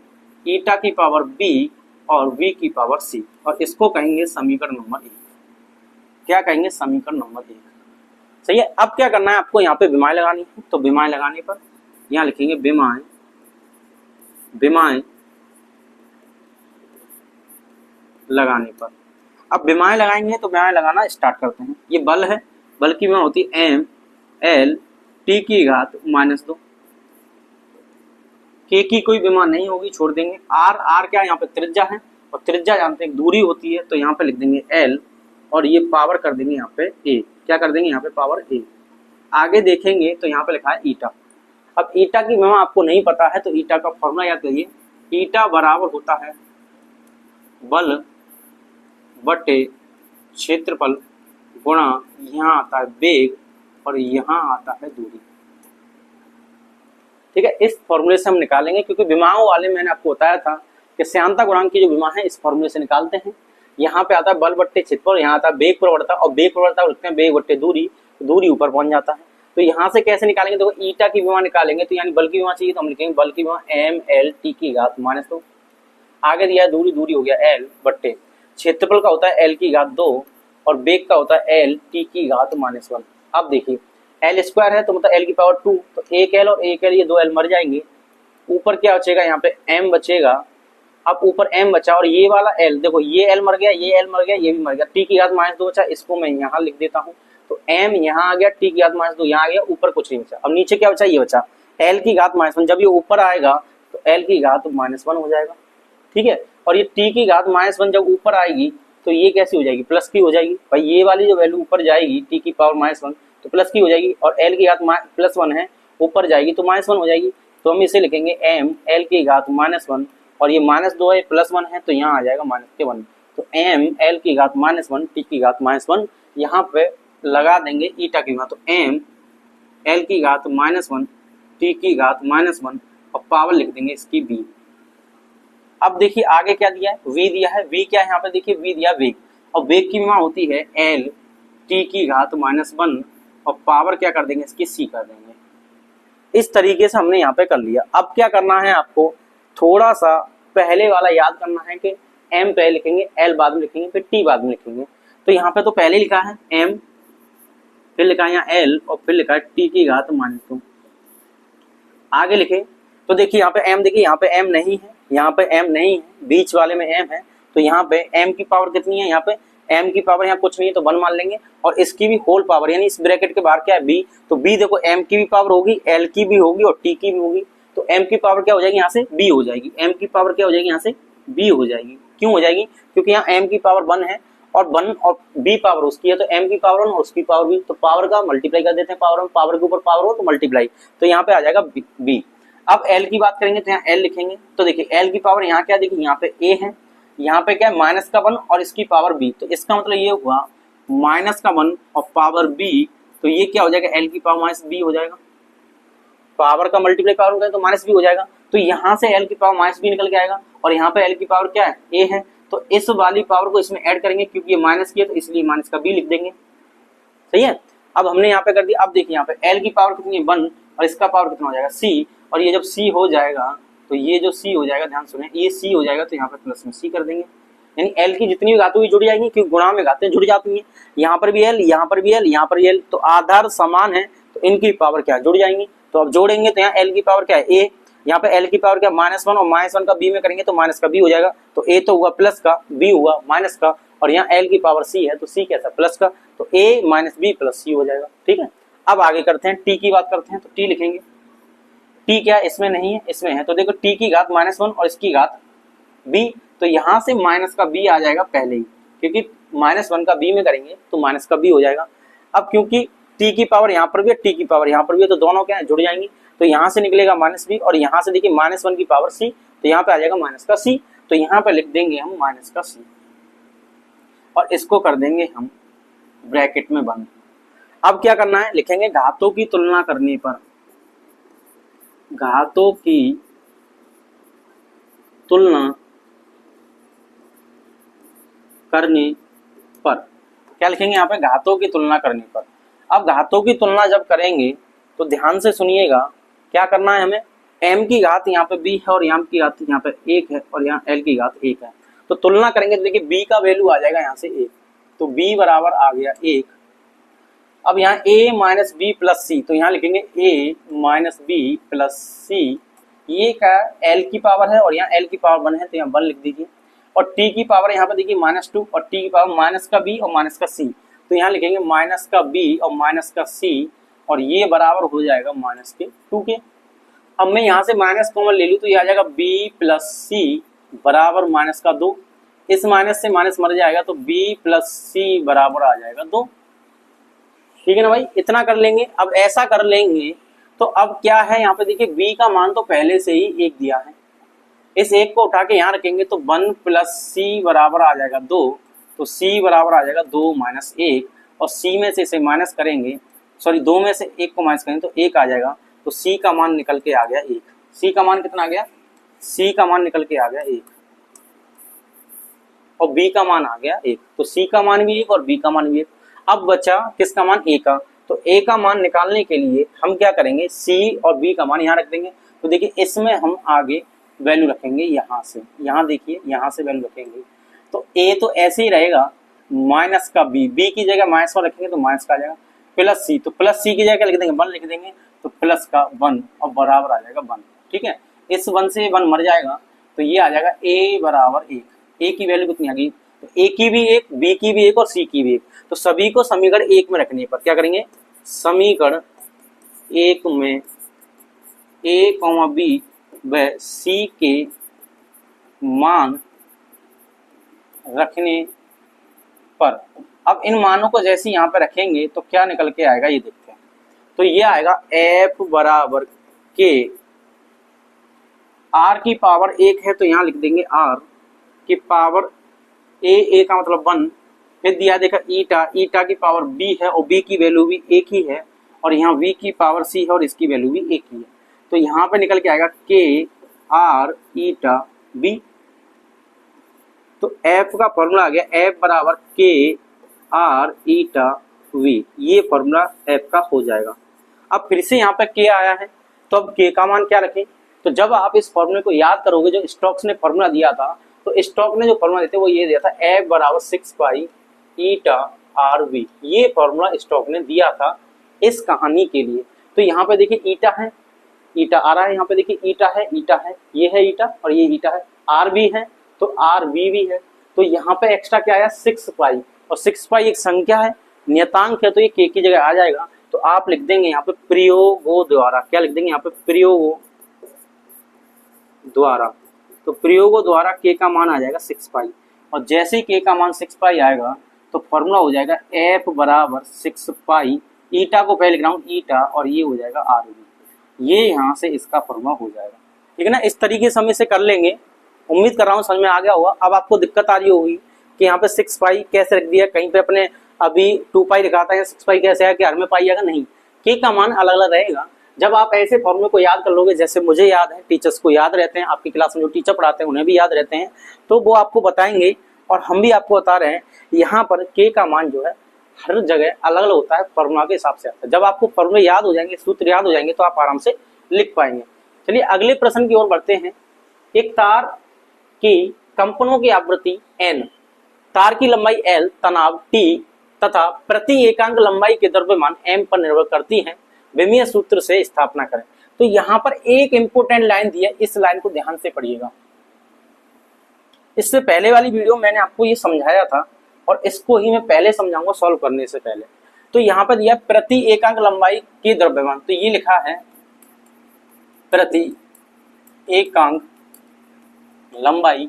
ईटा की पावर बी और वी की पावर सी, और इसको कहेंगे समीकरण नंबर 1। क्या कहेंगे, समीकरण नंबर 1। सही है। अब क्या करना है आपको, यहाँ पे विमाएं लगानी है। तो विमाएं लगाने पर यहाँ लिखेंगे विमाएं, विमाएं लगाने पर। अब विमाएं लगाएंगे तो विमाएं लगाना स्टार्ट करते हैं। ये बल है, बल की विमा होती है एम एल टी की घात -2। के की कोई विमा नहीं होगी, छोड़ देंगे। आर, आर क्या यहाँ पे त्रिज्या है, और त्रिज्या जानते हैं दूरी होती है, तो यहाँ पे लिख देंगे एल और ये पावर कर देंगे यहाँ पे ए। क्या कर देंगे यहाँ पे, पावर ए। आगे देखेंगे तो यहाँ पे लिखा है ईटा। अब ईटा की विमा आपको नहीं पता है तो ईटा का फॉर्मूला याद करिए, ईटा बराबर होता है बल बटे क्षेत्रफल गुणा यहाँ आता है वेग और यहाँ आता है दूरी। ठीक है, इस फॉर्मूले से हम निकालेंगे, क्योंकि विमाओं वाले मैंने आपको बताया था कि श्यानता गुणांक की जो विमा है इस फॉर्मूले से निकालते हैं। यहाँ पे आता है बल बट्टे क्षेत्रफल, यहाँ आता है वेग प्रवणता, और वेग प्रवणता लिखते हैं वेग बट्टे दूरी, दूरी ऊपर पहुंच जाता है। तो यहाँ से कैसे निकालेंगे, देखो ईटा की विमा निकालेंगे तो यानी बल की विमा चाहिए, तो हम लिखेंगे बल की विमा एम एल टी की घात -2। आगे दिया है दूरी, दूरी हो गया एल बट्टे क्षेत्रफल का होता है एल की घात 2 और वेग का होता है एल टी की घात -1। अब देखिए एल स्क्वायर है तो मतलब एल की पावर 2, तो एक एल और एक एल, ये 2 एल मर जाएंगे। ऊपर क्या बचेगा, यहाँ पे एम बचेगा। अब ऊपर एम बचा और ये वाला एल, देखो ये एल मर गया, ये एल मर गया, ये भी मर गया। टी की घात -2 बचा, इसको मैं यहाँ लिख देता हूँ। तो एम यहाँ आ गया, टी की घात -2 यहाँ आ गया, ऊपर कुछ नहीं बचा। अब नीचे क्या बचा, ये बचा एल की घात -1। जब ये ऊपर आएगा तो एल की घात -1 हो जाएगा। ठीक है, और ये टी की घात -1 जब ऊपर आएगी तो ये कैसी हो जाएगी, प्लस की हो जाएगी। भाई ये वाली जो वैल्यू ऊपर जाएगी टी की पावर -1 तो प्लस की हो जाएगी, और एल की घात +1 है ऊपर जाएगी तो -1 हो जाएगी। तो हम इसे लिखेंगे एम एल की घात -1 और ये -2 है, +1 है, तो यहाँ आ जाएगा -1। तो m l की घात -1 t की घात -1 यहाँ पे लगा देंगे ईटा की घात, तो m l की घात -1 t की घात -1 और पावर लिख देंगे इसकी v। अब देखिए आगे क्या दिया है, v दिया है। v क्या है यहाँ पे देखिए, v दिया वेग, और वेग की मान होती है l t की घात -1 और पावर क्या कर देंगे इसकी c कर देंगे। इस तरीके से हमने यहाँ पे कर लिया। अब क्या करना है आपको, थोड़ा सा पहले वाला याद करना है कि m पहले लिखेंगे, l बाद में लिखेंगे, फिर t बाद में लिखेंगे। तो यहाँ पे तो पहले लिखा है m, फिर लिखा है यहाँ l और फिर लिखा है t की घात -2। आगे लिखे तो देखिए यहाँ पे m, देखिए यहाँ पे m नहीं है, यहाँ पे m नहीं है, बीच वाले में m है, तो यहाँ पे m की पावर कितनी है, यहाँ पे m की पावर यहाँ कुछ नहीं है तो 1 मान लेंगे, और इसकी भी होल पावर यानी इस ब्रैकेट के बाहर क्या है b, तो b देखो m की भी पावर होगी, l की भी होगी और t की भी होगी, तो m की पावर क्या हो जाएगी यहाँ से b हो जाएगी, m की पावर क्या हो जाएगी यहाँ से b हो जाएगी। क्यों हो जाएगी, क्योंकि यहाँ m की पावर 1 है और 1 और b पावर उसकी है, तो m की पावर 1 और उसकी पावर b, तो पावर का मल्टीप्लाई कर देते हैं, पावर में पावर के ऊपर पावर हो तो मल्टीप्लाई, तो यहाँ पे आ जाएगा b। अब l की बात करेंगे तो यहाँ l लिखेंगे, तो देखिए l की पावर यहाँ क्या, देखिए यहाँ पे a है, यहाँ पे क्या है -1 और इसकी पावर b, तो इसका मतलब ये हुआ -1 और पावर b, तो ये क्या हो जाएगा l की पावर -b हो जाएगा, पावर का मल्टीप्लाई पावर होगा तो -b हो जाएगा, तो यहाँ से l की पावर -b निकल के आएगा, और यहाँ पे l की पावर क्या है a है, तो इस वाली पावर को इसमें ऐड करेंगे, क्योंकि ये माइनस की है तो इसलिए माइनस का b लिख देंगे। सही है, अब हमने यहाँ पे कर दिया। अब देखिए यहाँ पे l की पावर कितनी है 1 और इसका पावर कितना हो जाएगा c, और ये जब c हो जाएगा तो ये जो c हो जाएगा, ध्यान सुने, ये c हो जाएगा तो यहाँ पे प्लस में c कर देंगे, यानी l की जितनी भी घातें हुई जुड़ जाएंगी, क्योंकि गुणा में घातें जुड़ जाती हैं, यहाँ पर भी l, यहाँ पर भी l, यहाँ पर भी l, तो आधार समान है तो इनकी पावर क्या जुड़ जाएंगी। तो अब जोड़ेंगे तो यहाँ l की पावर क्या है a, यहाँ पे l की पावर क्या -1 और -1 का b में करेंगे तो माइनस का b हो जाएगा, तो a तो हुआ प्लस का, b हुआ माइनस का, और यहाँ l की पावर c है तो c कैसा प्लस का, तो a - b + c हो जाएगा। ठीक है, अब आगे करते हैं t की बात करते हैं, तो t लिखेंगे, t क्या इसमें नहीं है, इसमें है, तो देखो t की घात -1 और इसकी घात b, तो यहाँ से माइनस का b आ जाएगा पहले ही, क्योंकि -1 का b में करेंगे तो माइनस का b हो जाएगा। अब क्योंकि t की पावर यहाँ पर भी है, t की पावर यहाँ पर भी है, तो दोनों क्या है जुड़ जाएंगी, तो यहाँ से निकलेगा -b और यहाँ से देखिए -1 की पावर c, तो यहाँ पे आ जाएगा माइनस का c, तो यहाँ पे लिख देंगे हम माइनस का c और इसको कर देंगे हम ब्रैकेट में बंद। अब क्या करना है, लिखेंगे घातों की तुलना करने पर, घातों की तुलना करने पर, क्या लिखेंगे यहाँ पे, घातों की तुलना करने पर। अब घातों की तुलना जब करेंगे तो ध्यान से सुनिएगा, क्या करना है हमें, m की घात यहाँ पे b है और m की घात यहाँ पे 1 है और यहाँ l की घात 1 है, तो तुलना करेंगे तो देखिए b का वैल्यू आ जाएगा यहाँ से 1, तो b बराबर आ गया 1। अब यहाँ a - b + c, तो यहाँ लिखेंगे a - b + c, ये क्या l की पावर है और यहाँ l की पावर 1 है, तो यहाँ 1 लिख दीजिए, और t की पावर यहाँ पे देखिए -2 और t की पावर माइनस का b और माइनस का c, तो यहाँ लिखेंगे माइनस का b और माइनस का c, और ये बराबर हो जाएगा -2 के। अब मैं यहाँ से माइनस कॉमन ले लूँ तो ये आ जाएगा b + c बराबर -2, इस माइनस से माइनस मर जाएगा तो b + c बराबर आ जाएगा 2। ठीक है ना भाई, इतना कर लेंगे। अब ऐसा कर लेंगे तो अब क्या है, यहाँ पे देखिए b का मान तो पहले से ही 1 दिया है, इस 1 को उठा के यहाँ रखेंगे तो 1 + c बराबर आ जाएगा 2, तो c बराबर आ जाएगा 2 - 1, और c में से इसे माइनस करेंगे, सॉरी 2 में से 1 को माइनस करेंगे तो 1 आ जाएगा, तो c का मान निकल के आ गया 1। c का मान कितना आ गया, c का मान निकल के आ गया 1 और b का मान आ गया 1, तो c का मान भी 1 और b का मान भी 1। अब बचा किसका मान, a का, तो a का मान निकालने के लिए हम क्या करेंगे, c और b का मान यहाँ रख देंगे, तो देखिए इसमें हम आगे वैल्यू रखेंगे, यहाँ से, यहाँ देखिए यहाँ से वैल्यू रखेंगे, तो a तो ऐसे ही रहेगा माइनस का b, b की जगह -1 रखेंगे तो माइनस का आ जाएगा, प्लस c, तो प्लस c की जगह लिख देंगे 1 लिख देंगे, तो प्लस का 1 और बराबर आ जाएगा 1। ठीक है, इस 1 से 1 मर जाएगा तो ये आ जाएगा a बराबर 1। a की वैल्यू कितनी आ गई, तो a की भी 1, b की भी 1 और c की भी 1, तो सभी को समीकरण 1 में रखने पर क्या करेंगे, समीकरण 1 में a, b व c के मान रखने पर, अब इन मानों को जैसे यहाँ पे रखेंगे तो क्या निकल के आएगा ये देखते हैं, तो ये आएगा f बराबर k r की पावर 1 है तो यहाँ लिख देंगे r की पावर a का मतलब 1। फिर दिया देखा ईटा की पावर b है और b की वैल्यू भी एक ही है, और यहाँ v की पावर c है और इसकी वैल्यू भी एक ही है। तो यहाँ पे निकल के आएगा k r ईटा b। तो f का फॉर्मूला आ गया f बराबर k r ईटा v, ये फॉर्मूला f का हो जाएगा। अब फिर से यहाँ पे k आया है तो अब k का मान क्या रखें, तो जब आप इस फॉर्मूले को याद करोगे जो स्टोक्स ने फॉर्मूला दिया था, तो स्टोक्स ने जो फॉर्मूला देते वो ये दिया था f बराबर 6 पाई ईटा आर वी, ये फॉर्मूला स्टोक्स ने दिया था इस कहानी के लिए। तो यहाँ पे देखिए ईटा है, ईटा आ रहा है, यहाँ पे देखिए ईटा है, ये है ईटा और ये ईटा है, आर बी है तो आर बी भी है। तो यहाँ पे एक्स्ट्रा क्या आया 6 पाई, और 6 पाई एक संख्या है, नियतांक है, तो ये के की जगह आ जाएगा। तो आप लिख देंगे यहाँ पे प्रयोगों द्वारा, क्या लिख देंगे यहाँ पे प्रयोगों द्वारा। तो प्रयोगों द्वारा के का मान आ जाएगा 6 पाई, और जैसे ही के का मान 6 पाई आएगा तो फॉर्मूला हो जाएगा एफ बराबर 6 पाई, ईटा को पहले लिख रहा हूँ ईटा, और ये हो जाएगा आर बी, ये यहाँ से इसका फॉर्मूला हो जाएगा। ठीक है ना, इस तरीके से हम इसे कर लेंगे। उम्मीद कर रहा हूँ समझ में आ गया होगा। अब आपको दिक्कत आ रही होगी कि यहाँ पे 6 पाई कैसे रख दिया, कहीं पे अपने अभी 2 पाई लिखा था, 6 पाई कैसे आया कि हर में पाई आएगा, नहीं, के का मान अलग अलग रहेगा। जब आप ऐसे फॉर्मूले को याद कर लोगे, जैसे मुझे याद है, टीचर्स को याद रहते हैं, आपकी क्लास में जो टीचर पढ़ाते हैं उन्हें भी याद रहते हैं, तो वो आपको बताएंगे और हम भी आपको बता रहे हैं। यहाँ पर के का मान जो है हर जगह अलग अलग होता है, फॉर्मूला के हिसाब से आता है। जब आपको फॉर्मूले याद हो जाएंगे, सूत्र याद हो जाएंगे, तो आप आराम से लिख पाएंगे। चलिए अगले प्रश्न की ओर बढ़ते हैं। एक तार की कंपनों की आवृत्ति n, तार की लंबाई l, तनाव t तथा प्रति एकांक लंबाई के द्रव्यमान m पर निर्भर करती है, विमीय सूत्र से स्थापना करें। तो यहाँ पर एक इंपोर्टेंट लाइन दी है, इस लाइन को ध्यान से पढ़िएगा। इससे पहले वाली वीडियो मैंने आपको ये समझाया था और इसको ही मैं पहले समझाऊंगा सॉल्व करने से पहले। तो यहाँ पर दिया प्रति एकांक लंबाई के द्रव्यमान, तो ये लिखा है प्रति एकांक लंबाई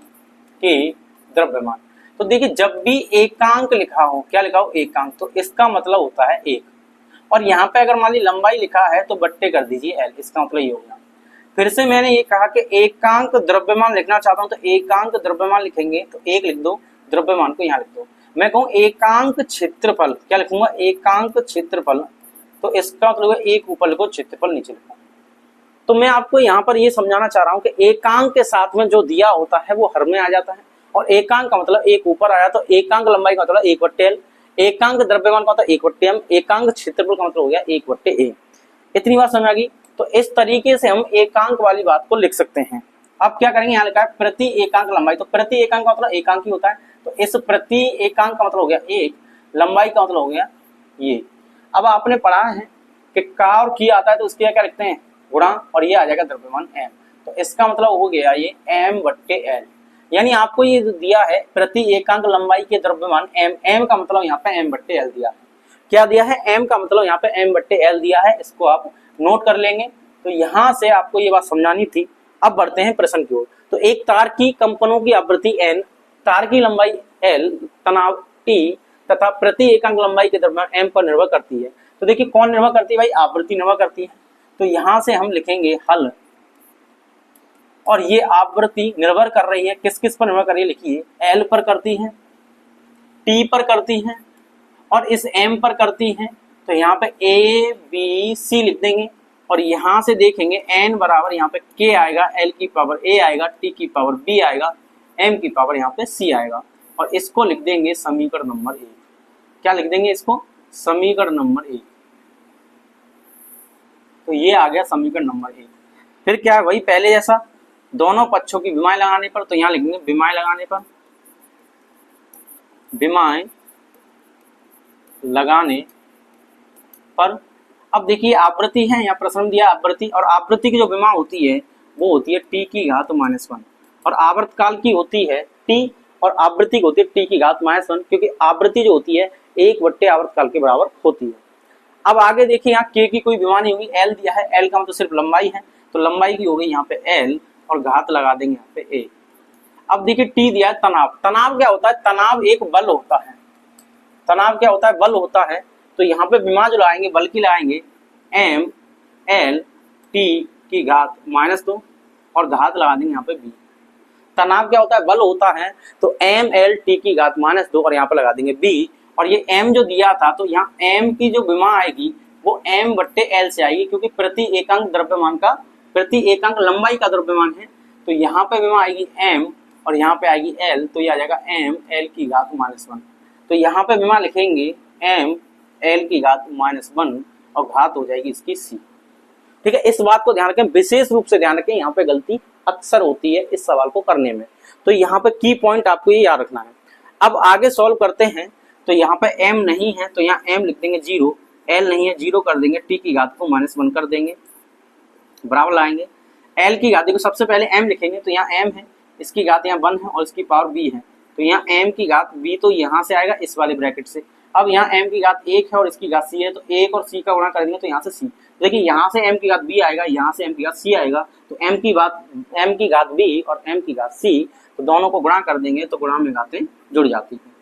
के द्रव्यमान। तो देखिए जब भी एकांक लिखा हो, क्या लिखा हो एकांक, तो इसका मतलब होता है 1, और यहाँ पे अगर मान ली लंबाई लिखा है तो बट्टे कर दीजिए l, इसका मतलब ये हो गया। फिर से मैंने ये कहा कि एकांक द्रव्यमान लिखना चाहता हूं तो एकांक द्रव्यमान लिखेंगे तो 1 लिख दो, द्रव्यमान को यहाँ लिख दो। मैं कहूँ एकांक क्षेत्रफल, क्या लिखूंगा एकांक क्षेत्रफल, तो इसका मतलब एक ऊपर लिखो, क्षेत्रफल नीचे लिखो। तो मैं आपको यहाँ पर ये समझाना चाह रहा हूँ कि एकांक के साथ में जो दिया होता है वो हर में आ जाता है, और एकांक का मतलब एक ऊपर आया तो एकांक लंबाई का मतलब 1/l, एकांक द्रव्यमान का मतलब 1/m, एकांक क्षेत्रफल का मतलब हो गया 1/a। इतनी बात समझ आ गई। तो इस तरीके से हम एकांक वाली बात को लिख सकते हैं। अब क्या करेंगे, यहाँ लिखा है प्रति एकांक लंबाई, तो प्रति एकांक का मतलब एकांक ही होता है, तो इस प्रति एकांक का मतलब हो गया 1, लंबाई का मतलब हो गया ये। अब आपने पढ़ा है कि का और की आता है तो उसके क्या लिखते हैं गुणा, और ये आ जाएगा द्रव्यमान m, तो इसका मतलब हो गया ये m/l। यानी आपको ये दिया है प्रति एकांक लंबाई के द्रव्यमान m का मतलब यहाँ पे m/l दिया है। क्या दिया है, m का मतलब यहाँ पे m/l दिया है, इसको आप नोट कर लेंगे। तो यहाँ से आपको ये बात समझानी थी। अब बढ़ते हैं प्रश्न की ओर। तो एक तार की कंपनों की आवृत्ति n, तार की लंबाई l, तनाव t तथा प्रति एकांक लंबाई के द्रव्यमान m पर निर्भर करती है। तो देखिए कौन निर्भर करती है भाई, आवृत्ति निर्भर करती है। तो यहाँ से हम लिखेंगे हल, और ये आवृत्ति निर्भर कर रही है किस किस पर निर्भर कर रही है, लिखिए l पर करती है, t पर करती है और इस m पर करती है। तो यहाँ पे a b c लिख देंगे, और यहाँ से देखेंगे n बराबर यहाँ पे k आएगा, l की पावर a आएगा, t की पावर b आएगा, m की पावर यहाँ पे c आएगा, और इसको लिख देंगे समीकरण नंबर 1। क्या लिख देंगे इसको, समीकरण नंबर 1। तो ये आ गया समीकरण नंबर 1। फिर क्या है वही पहले जैसा, दोनों पक्षों की विमाएं लगाने पर, तो यहाँ लिख देंगे विमाएं लगाने पर, विमाएं लगाने पर। अब देखिए आवृत्ति है, यहाँ प्रश्न दिया आवृत्ति, और आवृत्ति की जो विमा होती है वो होती है t की घात -1, और आवर्तकाल की होती है t, और आवृत्ति की होती है t की घात -1, क्योंकि आवृत्ति जो होती है 1/, आवर्तकाल के बराबर होती है। अब आगे देखिए यहाँ k की कोई विमा नहीं होगी, l दिया है, l का मतलब सिर्फ लंबाई है, तो लंबाई की हो गई यहाँ पे l, और घात लगा देंगे यहाँ पे a। अब देखिए t दिया है तनाव, तनाव क्या होता है, तनाव एक बल होता है, तनाव क्या होता है, बल होता है। तो यहाँ पे विमा जो लगाएंगे बल की लगाएंगे m l t की घात -2, और घात लगा देंगे यहाँ पे b। तनाव क्या होता है, बल होता है, तो ml t की घात -2 और यहाँ पे लगा देंगे b। और ये m जो दिया था तो यहाँ m की जो विमा आएगी वो m बट्टे l से आएगी, क्योंकि प्रति एकांक द्रव्यमान का, प्रति एकांक लंबाई का द्रव्यमान है, तो यहाँ पे विमा आएगी m और यहाँ पे आएगी l, तो ये आ जाएगा m l की घात -1। तो यहाँ पे विमा लिखेंगे m l की घात -1 और घात हो जाएगी इसकी c। ठीक है, इस बात को ध्यान रखें, विशेष रूप से ध्यान रखें, यहाँ पे गलती अक्सर होती है इस सवाल को करने में, तो यहाँ पे की पॉइंट आपको ये याद रखना है। अब आगे सॉल्व करते हैं, तो यहाँ पे m नहीं है तो यहाँ m लिख देंगे 0, l नहीं है 0 कर देंगे, t की घात को -1 कर देंगे, बराबर लाएंगे। l की घात देखो सबसे पहले m लिखेंगे, तो यहाँ m है, इसकी घात यहाँ 1 है और इसकी पावर b है, तो यहाँ m की घात b तो यहाँ से आएगा इस वाले ब्रैकेट से। अब यहाँ m की घात 1 है और इसकी घात c है, तो 1 और c का गुणा कर देंगे तो यहाँ से c। देखिए यहाँ से m की घात b आएगा, यहाँ से m की घात c आएगा, तो m की घात b और m की घात c, तो दोनों को गुणा कर देंगे तो गुणा में घातें जुड़ जाती हैं।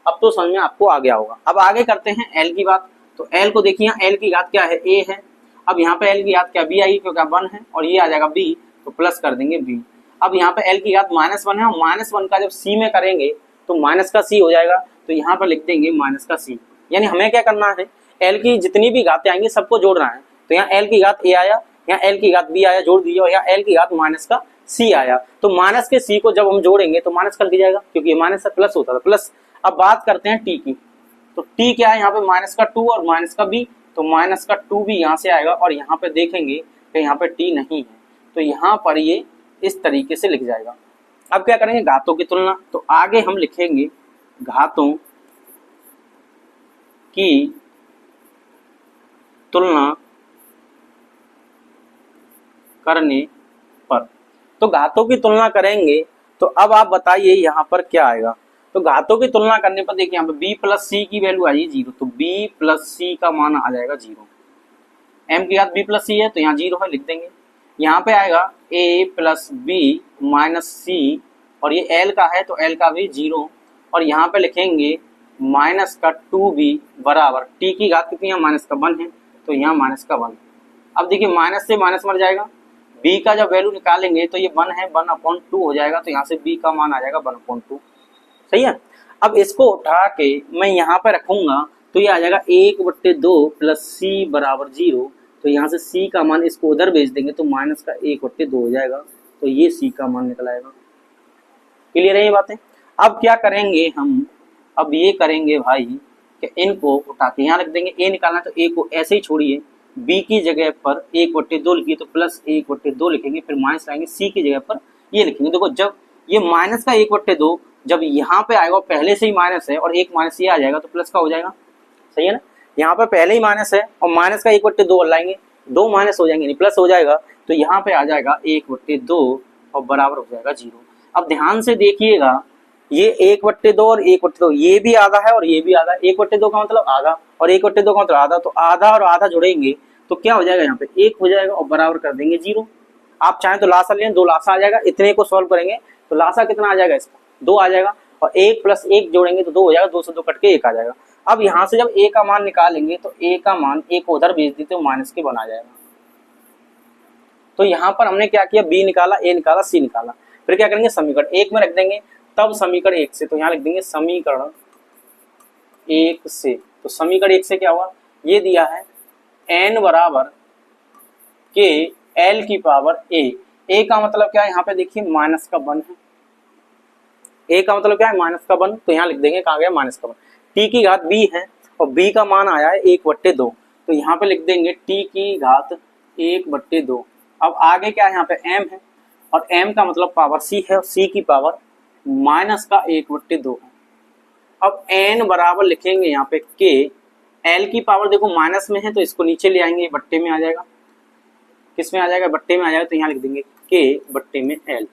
अब तो समझ में आपको आ गया होगा। अब आगे करते हैं l की बात, तो l को देखिए यहाँ l की घात क्या है, a है। अब यहाँ पे l की घात क्या b आएगी, क्योंकि 1 है और ये आ जाएगा b, तो प्लस कर देंगे b। अब यहाँ पे l की घात -1 है और -1 का जब c में करेंगे तो माइनस का c हो जाएगा, तो यहाँ पर लिख देंगे माइनस का c। यानी हमें क्या करना है, l की जितनी भी घातें आएंगी सबको जोड़ना है, तो यहाँ l की घात a आया, यहाँ l की घात b आया, जोड़ दीजिए, और यहाँ l की घात माइनस का c आया, तो माइनस के c को जब हम जोड़ेंगे तो माइनस कर दिया जाएगा, क्योंकि ये माइनस से प्लस होता था, प्लस। अब बात करते हैं t की, तो t क्या है यहाँ पे -2 और माइनस का b, तो माइनस का 2 भी यहाँ से आएगा, और यहाँ पे देखेंगे कि यहाँ पे t नहीं है, तो यहाँ पर ये इस तरीके से लिख जाएगा। अब क्या करेंगे, घातों की तुलना, तो आगे हम लिखेंगे घातों की तुलना करने पर, तो घातों की तुलना करेंगे, तो अब आप बताइए यहाँ पर क्या आएगा। तो घातों की तुलना करने पर देखिए यहाँ पे b प्लस सी की वैल्यू आई 0, तो b प्लस सी का मान आ जाएगा 0। m की घात b प्लस सी है तो यहाँ 0 है, लिख देंगे। यहाँ पे आएगा a प्लस बी माइनस सी, और ये l का है तो l का भी 0, और यहाँ पे लिखेंगे माइनस का 2b बराबर t की घात कितनी है, माइनस का 1 है, तो यहाँ माइनस का 1। अब देखिए माइनस से माइनस मर जाएगा, b का जब वैल्यू निकालेंगे तो ये 1 है, 1/2 हो जाएगा, तो यहाँ से b का मान आ जाएगा 1/2। सही है। अब इसको उठा के मैं यहाँ पे रखूंगा तो ये आ जाएगा 1/2 प्लस सी बराबर 0, तो यहाँ से c का मान इसको उधर भेज देंगे तो माइनस का 1/2 हो जाएगा, तो ये c का मान निकल आएगा। क्लियर है ये बातें। अब क्या करेंगे हम, अब ये करेंगे भाई कि इनको उठा के यहाँ रख देंगे, a निकालना तो a को ऐसे ही छोड़िए, b की जगह पर 1/2 लिखिए तो प्लस 1/2 लिखेंगे, फिर माइनस लाएंगे, c की जगह पर ये लिखेंगे। देखो जब ये माइनस का 1/2 जब यहाँ पे आएगा, पहले से ही माइनस है और एक माइनस ये आ जाएगा तो प्लस का हो जाएगा। सही है ना, यहाँ पे पहले ही माइनस है और माइनस का 1/2 लाएंगे, 2 माइनस हो जाएंगे, नहीं प्लस हो जाएगा, तो यहाँ पे आ जाएगा 1/2 और बराबर हो जाएगा 0। अब ध्यान से देखिएगा, ये 1/2 और 1/2, ये भी आधा है और ये भी आधा। 1/2 का मतलब आधा और 1/2 का मतलब आधा, तो आधा और आधा जुड़ेंगे तो क्या हो जाएगा, यहाँ पे 1 हो जाएगा और बराबर कर देंगे 0। आप चाहें तो लासा लें, 2 लासा आ जाएगा, इतने को सॉल्व करेंगे तो लासा कितना आ जाएगा, इसका 2 आ जाएगा, और 1 प्लस 1 जोड़ेंगे तो 2 हो जाएगा, 2 से 2 कट के 1 आ जाएगा। अब यहाँ से जब a का मान निकालेंगे तो a का मान a को उधर भेज देते तो माइनस के बना जाएगा। तो यहाँ पर हमने क्या किया, b निकाला, a निकाला, c निकाला, फिर क्या करेंगे, समीकरण 1 में रख देंगे, तब समीकरण 1 से, तो यहाँ लिख देंगे समीकरण 1 से। तो समीकरण 1 से क्या हुआ, ये दिया है n बराबर के l की पावर a का मतलब क्या है, यहाँ पे देखिए माइनस का 1 है, a का मतलब क्या है, माइनस का 1, तो यहाँ लिख देंगे कहाँ गया माइनस का 1। t की घात b है और b का मान आया है 1/2, तो यहाँ पे लिख देंगे t की घात 1/2। अब आगे क्या है, यहाँ पे m है और m का मतलब पावर c है और c की पावर माइनस का 1/2 है। अब n बराबर लिखेंगे यहाँ पे k, l की पावर देखो माइनस में है तो इसको नीचे ले आएंगे, बट्टे में आ जाएगा, किस में आ जाएगा, बट्टे में आ जाएगा, तो यहाँ लिख देंगे k बट्टे में l।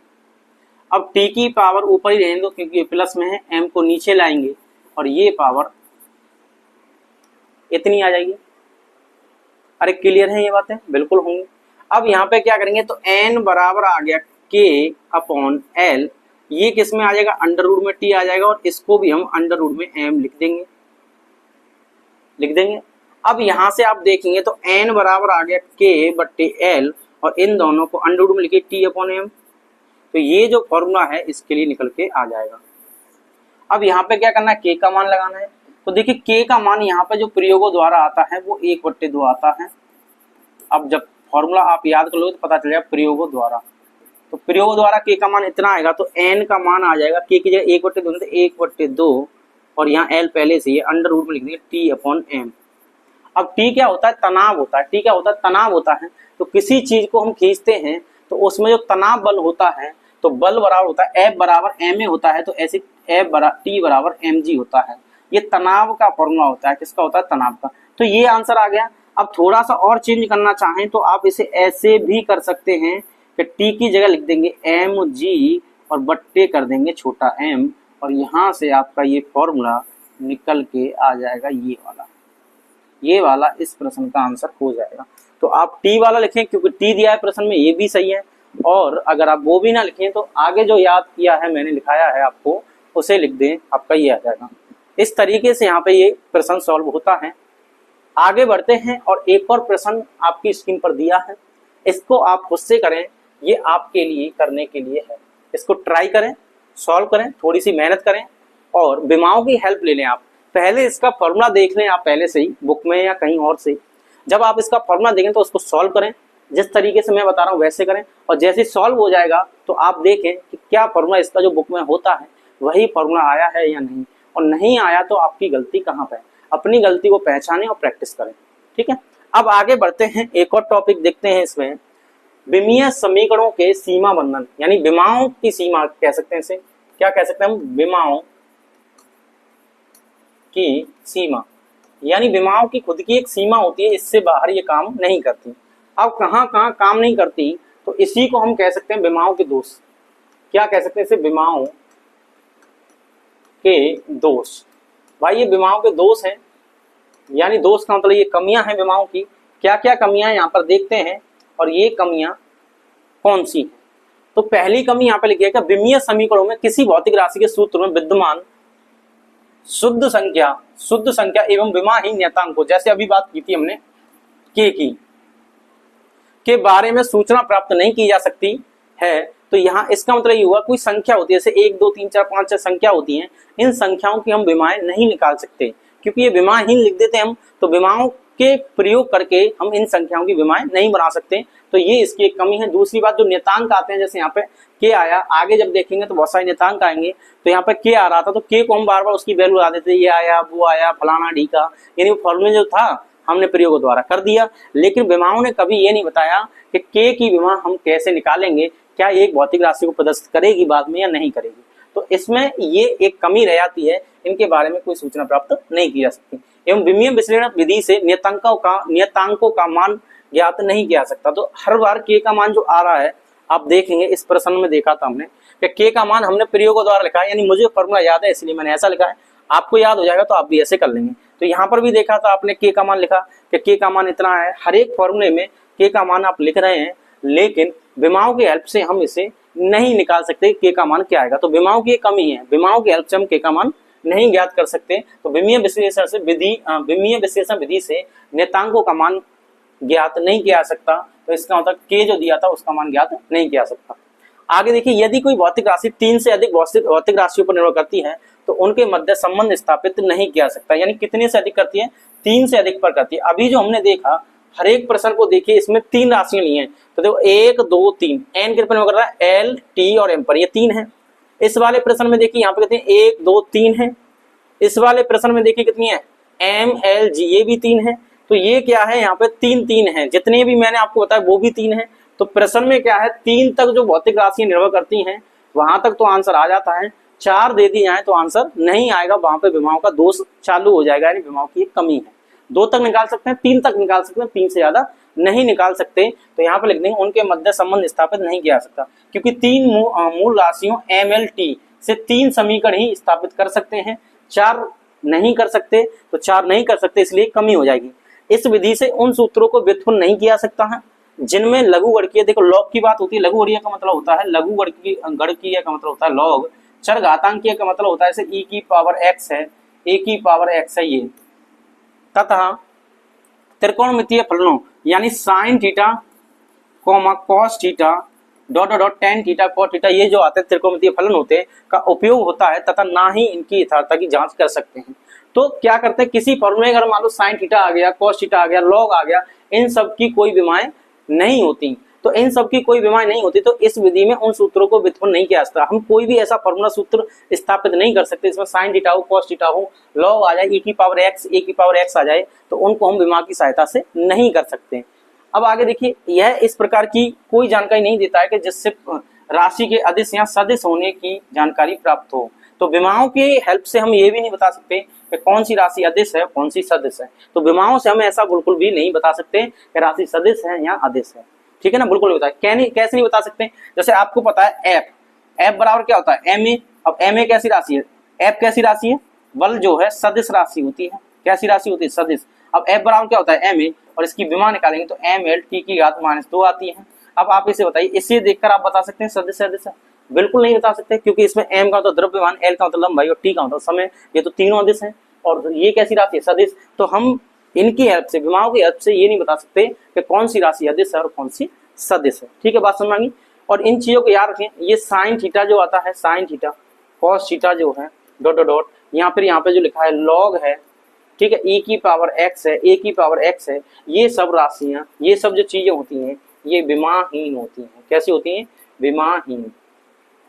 अब t की पावर ऊपर ही रहने दो क्योंकि प्लस में है, m को नीचे लाएंगे और ये पावर इतनी आ जाएगी। अरे क्लियर है ये बातें, बिल्कुल होंगी। अब यहाँ पे क्या करेंगे, तो n बराबर आ गया k/l, ये किस में आ जाएगा, अंडर रूट में t आ जाएगा, और इसको भी हम अंडर रूट में m लिख देंगे। अब यहाँ से आप देखेंगे तो n बराबर आ गया k/l और इन दोनों को अंडर रूट में लिखिए T/m। तो ये जो फॉर्मूला है इसके लिए निकल के आ जाएगा। अब यहाँ पे क्या करना है, K का मान लगाना है। तो देखिए K का मान यहाँ पे जो प्रयोगों द्वारा आता है वो 1/2 आता है। अब जब फॉर्मूला आप याद कर लो तो पता चल जाएगा प्रयोगों द्वारा। तो प्रयोगों द्वारा K का मान इतना आएगा, तो N का मान आ जाएगा K की जगह 1/2 तो 1/2 और यहाँ L पहले से ही अंडर रूट में लिख देंगे T/m। अब T क्या होता है, तनाव होता है। T क्या होता है, तनाव होता है। तो किसी चीज को हम खींचते हैं तो उसमें जो तनाव बल होता है, तो बल बराबर होता है F बराबर ma होता है, तो ऐसे T बराबर mg होता है। ये तनाव का फॉर्मूला होता है। किसका होता है, तनाव का। तो ये आंसर आ गया। अब थोड़ा सा और चेंज करना चाहें तो आप इसे ऐसे भी कर सकते हैं कि T की जगह लिख देंगे mg और बट्टे कर देंगे छोटा m, और यहाँ से आपका ये फॉर्मूला निकल के आ जाएगा ये वाला इस प्रश्न का आंसर हो जाएगा। तो आप T वाला लिखें क्योंकि T दिया है प्रश्न में, ये भी सही है। और अगर आप वो भी ना लिखें तो आगे जो याद किया है मैंने लिखाया है आपको उसे लिख दें, आपका ये आ जाएगा। इस तरीके से यहाँ पे ये प्रश्न सॉल्व होता है। आगे बढ़ते हैं और एक और प्रश्न आपकी स्क्रीन पर दिया है, इसको आप खुद से करें, ये आपके लिए करने के लिए है। इसको ट्राई करें, सॉल्व करें, थोड़ी सी मेहनत करें और विमाओं की हेल्प ले लें। आप पहले इसका फॉर्मूला देख लें, आप पहले से ही बुक में या कहीं और से। जब आप इसका फॉर्मूला देखें तो उसको सॉल्व करें, जिस तरीके से मैं बता रहा हूँ वैसे करें, और जैसे सॉल्व हो जाएगा तो आप देखें कि क्या फॉर्मूला इसका जो बुक में होता है वही फॉर्मूला आया है या नहीं, और नहीं आया तो आपकी गलती कहाँ पे है। अपनी गलती को पहचानें और प्रैक्टिस करें। ठीक है, अब आगे बढ़ते हैं, एक और टॉपिक देखते हैं। इसमें विमीय समीकरणों के सीमा बंधन, यानी विमाओं की सीमा कह सकते हैं। इसे क्या कह सकते हैं हम, विमाओं की सीमा, यानी विमाओं की खुद की एक सीमा होती है, इससे बाहर ये काम नहीं करती। अब कहाँ कहाँ काम नहीं करती, तो इसी को हम कह सकते हैं विमाओं के दोष। क्या कह सकते हैं इसे, विमाओं के दोष। भाई ये विमाओं के दोष हैं, यानी दोष का मतलब ये कमियां हैं विमाओं की। क्या क्या कमियां यहाँ पर देखते हैं और ये कमियां कौन सी हैं। तो पहली कमी यहाँ पर लिखी है कि विमीय समीकरणों में किसी भौतिक राशि के सूत्र में विद्यमान शुद्ध संख्या एवं विमाहीन नियतांकों, जैसे अभी बात की थी हमने K की, के बारे में सूचना प्राप्त नहीं की जा सकती है। तो यहाँ इसका मतलब ये हुआ, कोई संख्या होती है जैसे 1 2 3 4 5 6 संख्या होती हैं, इन संख्याओं की हम विमाएं नहीं निकाल सकते क्योंकि ये विमाहीन लिख देते हैं हम। तो विमाओं के प्रयोग करके हम इन संख्याओं की विमाएं नहीं बना सकते, तो ये इसकी एक कमी है। दूसरी बात, जो नियतांक आते हैं, जैसे यहाँ पे K आया, आगे जब देखेंगे तो बहुत सारे नियतांक आएंगे। तो यहाँ पे K आ रहा था तो K को हम बार बार उसकी वैल्यू ला देते, ये आया वो आया फलाना ढीका, यानी वो फॉर्मूला जो था हमने प्रयोग द्वारा कर दिया। लेकिन विमाओं ने कभी ये नहीं बताया कि K की विमा हम कैसे निकालेंगे, क्या एक भौतिक राशि को प्रदर्शित करेगी बाद में या नहीं करेगी। तो इसमें ये एक कमी रह जाती है, इनके बारे में कोई सूचना प्राप्त नहीं की जा सकती। एवं विमीय विश्लेषण विधि से नियतांकों का मान ज्ञात नहीं किया सकता। तो हर बार K का मान जो आ रहा है, आप देखेंगे इस प्रश्न में देखा था हमने कि K का मान हमने प्रयोगों द्वारा लिखा है, यानी मुझे फॉर्मूला याद है इसलिए मैंने ऐसा लिखा है। आपको याद हो जाएगा तो आप भी ऐसे कर लेंगे। तो यहाँ पर भी देखा था आपने K का मान लिखा कि K का मान इतना है। हर एक फॉर्मूले में K का मान आप लिख रहे हैं, लेकिन विमाओं की हेल्प से हम इसे नहीं निकाल सकते K का मान क्या आएगा। तो विमाओं की एक कमी है, विमाओं की हेल्प से हम K का मान नहीं ज्ञात कर सकते। तो विमीय विश्लेषण विधि से नियतांकों का मान ज्ञात नहीं किया जा सकता। तो इसका मतलब K जो दिया था उसका मान ज्ञात नहीं किया जा सकता। आगे देखिए, यदि कोई भौतिक राशि 3 से अधिक भौतिक राशियों पर निर्भर करती है तो उनके मध्य संबंध स्थापित नहीं किया सकता। यानी कितने से अधिक करती है, 3 से अधिक पर करती है। अभी जो हमने देखा, हर एक प्रश्न को देखिए, इसमें 3 राशियां ली हैं। तो देखो 1 2 3 n के पर कर रहा है, L T और M पर, ये 3 है। इस वाले प्रश्न में देखिए यहाँ पे कितने 1 2 3 है। इस वाले प्रश्न में देखिए कितनी है, M L G, ये भी 3 है। तो ये क्या है, यहाँ पे 3 3 है। जितने भी मैंने आपको बताया वो भी 3 है। तो प्रश्न में क्या है, 3 तक जो भौतिक राशियां निर्भर करती हैं वहां तक तो आंसर आ जाता है। 4 दे दी जाए तो आंसर नहीं आएगा, वहां पे विमाओं का दोष चालू हो जाएगा, यानी विमाओं की एक कमी है। 2 तक निकाल सकते हैं, 3 तक निकाल सकते हैं, 3 से ज्यादा नहीं निकाल सकते। तो यहाँ पे लिख देंगे उनके मध्य संबंध स्थापित नहीं किया जा सकता, क्योंकि 3 मूल राशियों MLT से 3 समीकरण ही स्थापित कर सकते हैं, 4 नहीं कर सकते। तो 4 नहीं कर सकते, इसलिए कमी हो जाएगी। इस विधि से उन सूत्रों को व्युत्पन्न नहीं किया सकता है जिनमें लघु गणकीय, देखो लॉग की बात होती है, लघु गणकीय का मतलब होता है लघु गणकीय का मतलब होता है लॉग, चर घातांकीय का मतलब होता है जैसे e की पावर x है, a की पावर x है ये, तथा त्रिकोणमितीय फलनों यानी sine theta comma cos theta dot dot tan theta cot theta, ये जो आते हैं त्रिकोणमितीय फलन होते हैं का उपयोग होता है तथा ना ही इनकी यथार्थता की जांच कर सकते हैं। तो क्या करते हैं, किसी फॉर्मूले में अगर मान लो साइन थीटा आ गया, कॉस थीटा आ गया, लॉग आ गया, इन सब की कोई विमाएं नहीं होती। तो इन सब की कोई विमाएं नहीं होती तो इस विधि में उन सूत्रों को व्युत्पन्न नहीं किया जाता। हम कोई भी ऐसा फॉर्मूला सूत्र स्थापित नहीं कर सकते इसमें साइन थीटा हो, कॉस थीटा हो, लॉग आ जाए, e की पावर x आ जाए, तो उनको हम विमा की सहायता से नहीं कर सकते। अब आगे देखिए, यह इस प्रकार की कोई जानकारी नहीं देता है कि जिससे राशि के अदिश या सदिश होने की जानकारी प्राप्त हो। तो विमाओं के हेल्प से हम ये भी नहीं बता सकते कि कौन सी राशि अदिश है, कौन सी सदिश है। तो विमाओं से हम ऐसा बिल्कुल भी नहीं बता सकते कि राशि सदिश है या अदिश है, ठीक है ना, बिल्कुल नहीं बता। कैसे नहीं बता सकते, जैसे आपको पता है एफ बराबर क्या होता है एम ए। अब एम ए कैसी राशि है, एफ कैसी राशि है, बल जो है सदिश राशि होती है। कैसी राशि होती है, सदिश। अब एफ बराबर क्या होता है एम ए, और इसकी विमा निकालेंगे तो एम एल टी की घात -2 आती है। अब आप इसे बताइए, इसे देखकर आप बता सकते हैं सदिश है अदिश है? बिल्कुल नहीं बता सकते, क्योंकि इसमें एम का मतलब द्रव्यमान, एल का मतलब लंबाई और टी का मतलब समय, ये तो तीनों अदिश हैं। और ये कैसी राशि है, सदिश। तो हम इनकी हेल्प से, विमाओं की हेल्प से ये नहीं बता सकते कि कौन सी राशि अदिश है और कौन सी सदिश है, ठीक है, बात समझ में आई। और इन चीजों को याद रखें, ये साइन थीटा जो आता है, साइन थीटा, कॉस थीटा जो है डॉट डॉट डॉट, यहाँ पे जो लिखा है लॉग है, ठीक है, e की पावर x है, a की पावर x है, ये सब राशियां, ये सब जो चीजें होती हैं ये विमाहीन होती हैं। कैसी होती हैं, विमाहीन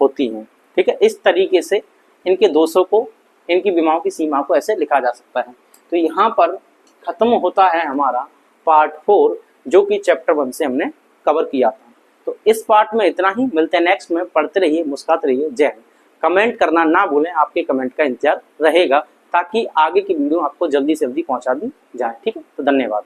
होती हैं, ठीक है। इस तरीके से इनके दोषों को, इनकी विमाओं की सीमा को ऐसे लिखा जा सकता है। तो यहाँ पर खत्म होता है हमारा पार्ट 4 जो कि चैप्टर 1 से हमने कवर किया था। तो इस पार्ट में इतना ही, मिलते हैं नेक्स्ट में। पढ़ते रहिए, मुस्कुराते रहिए। जय हिंद। कमेंट करना ना भूलें, आपके कमेंट का इंतजार रहेगा ताकि आगे की वीडियो आपको जल्दी से जल्दी पहुंचा दी जाए, ठीक है। तो धन्यवाद।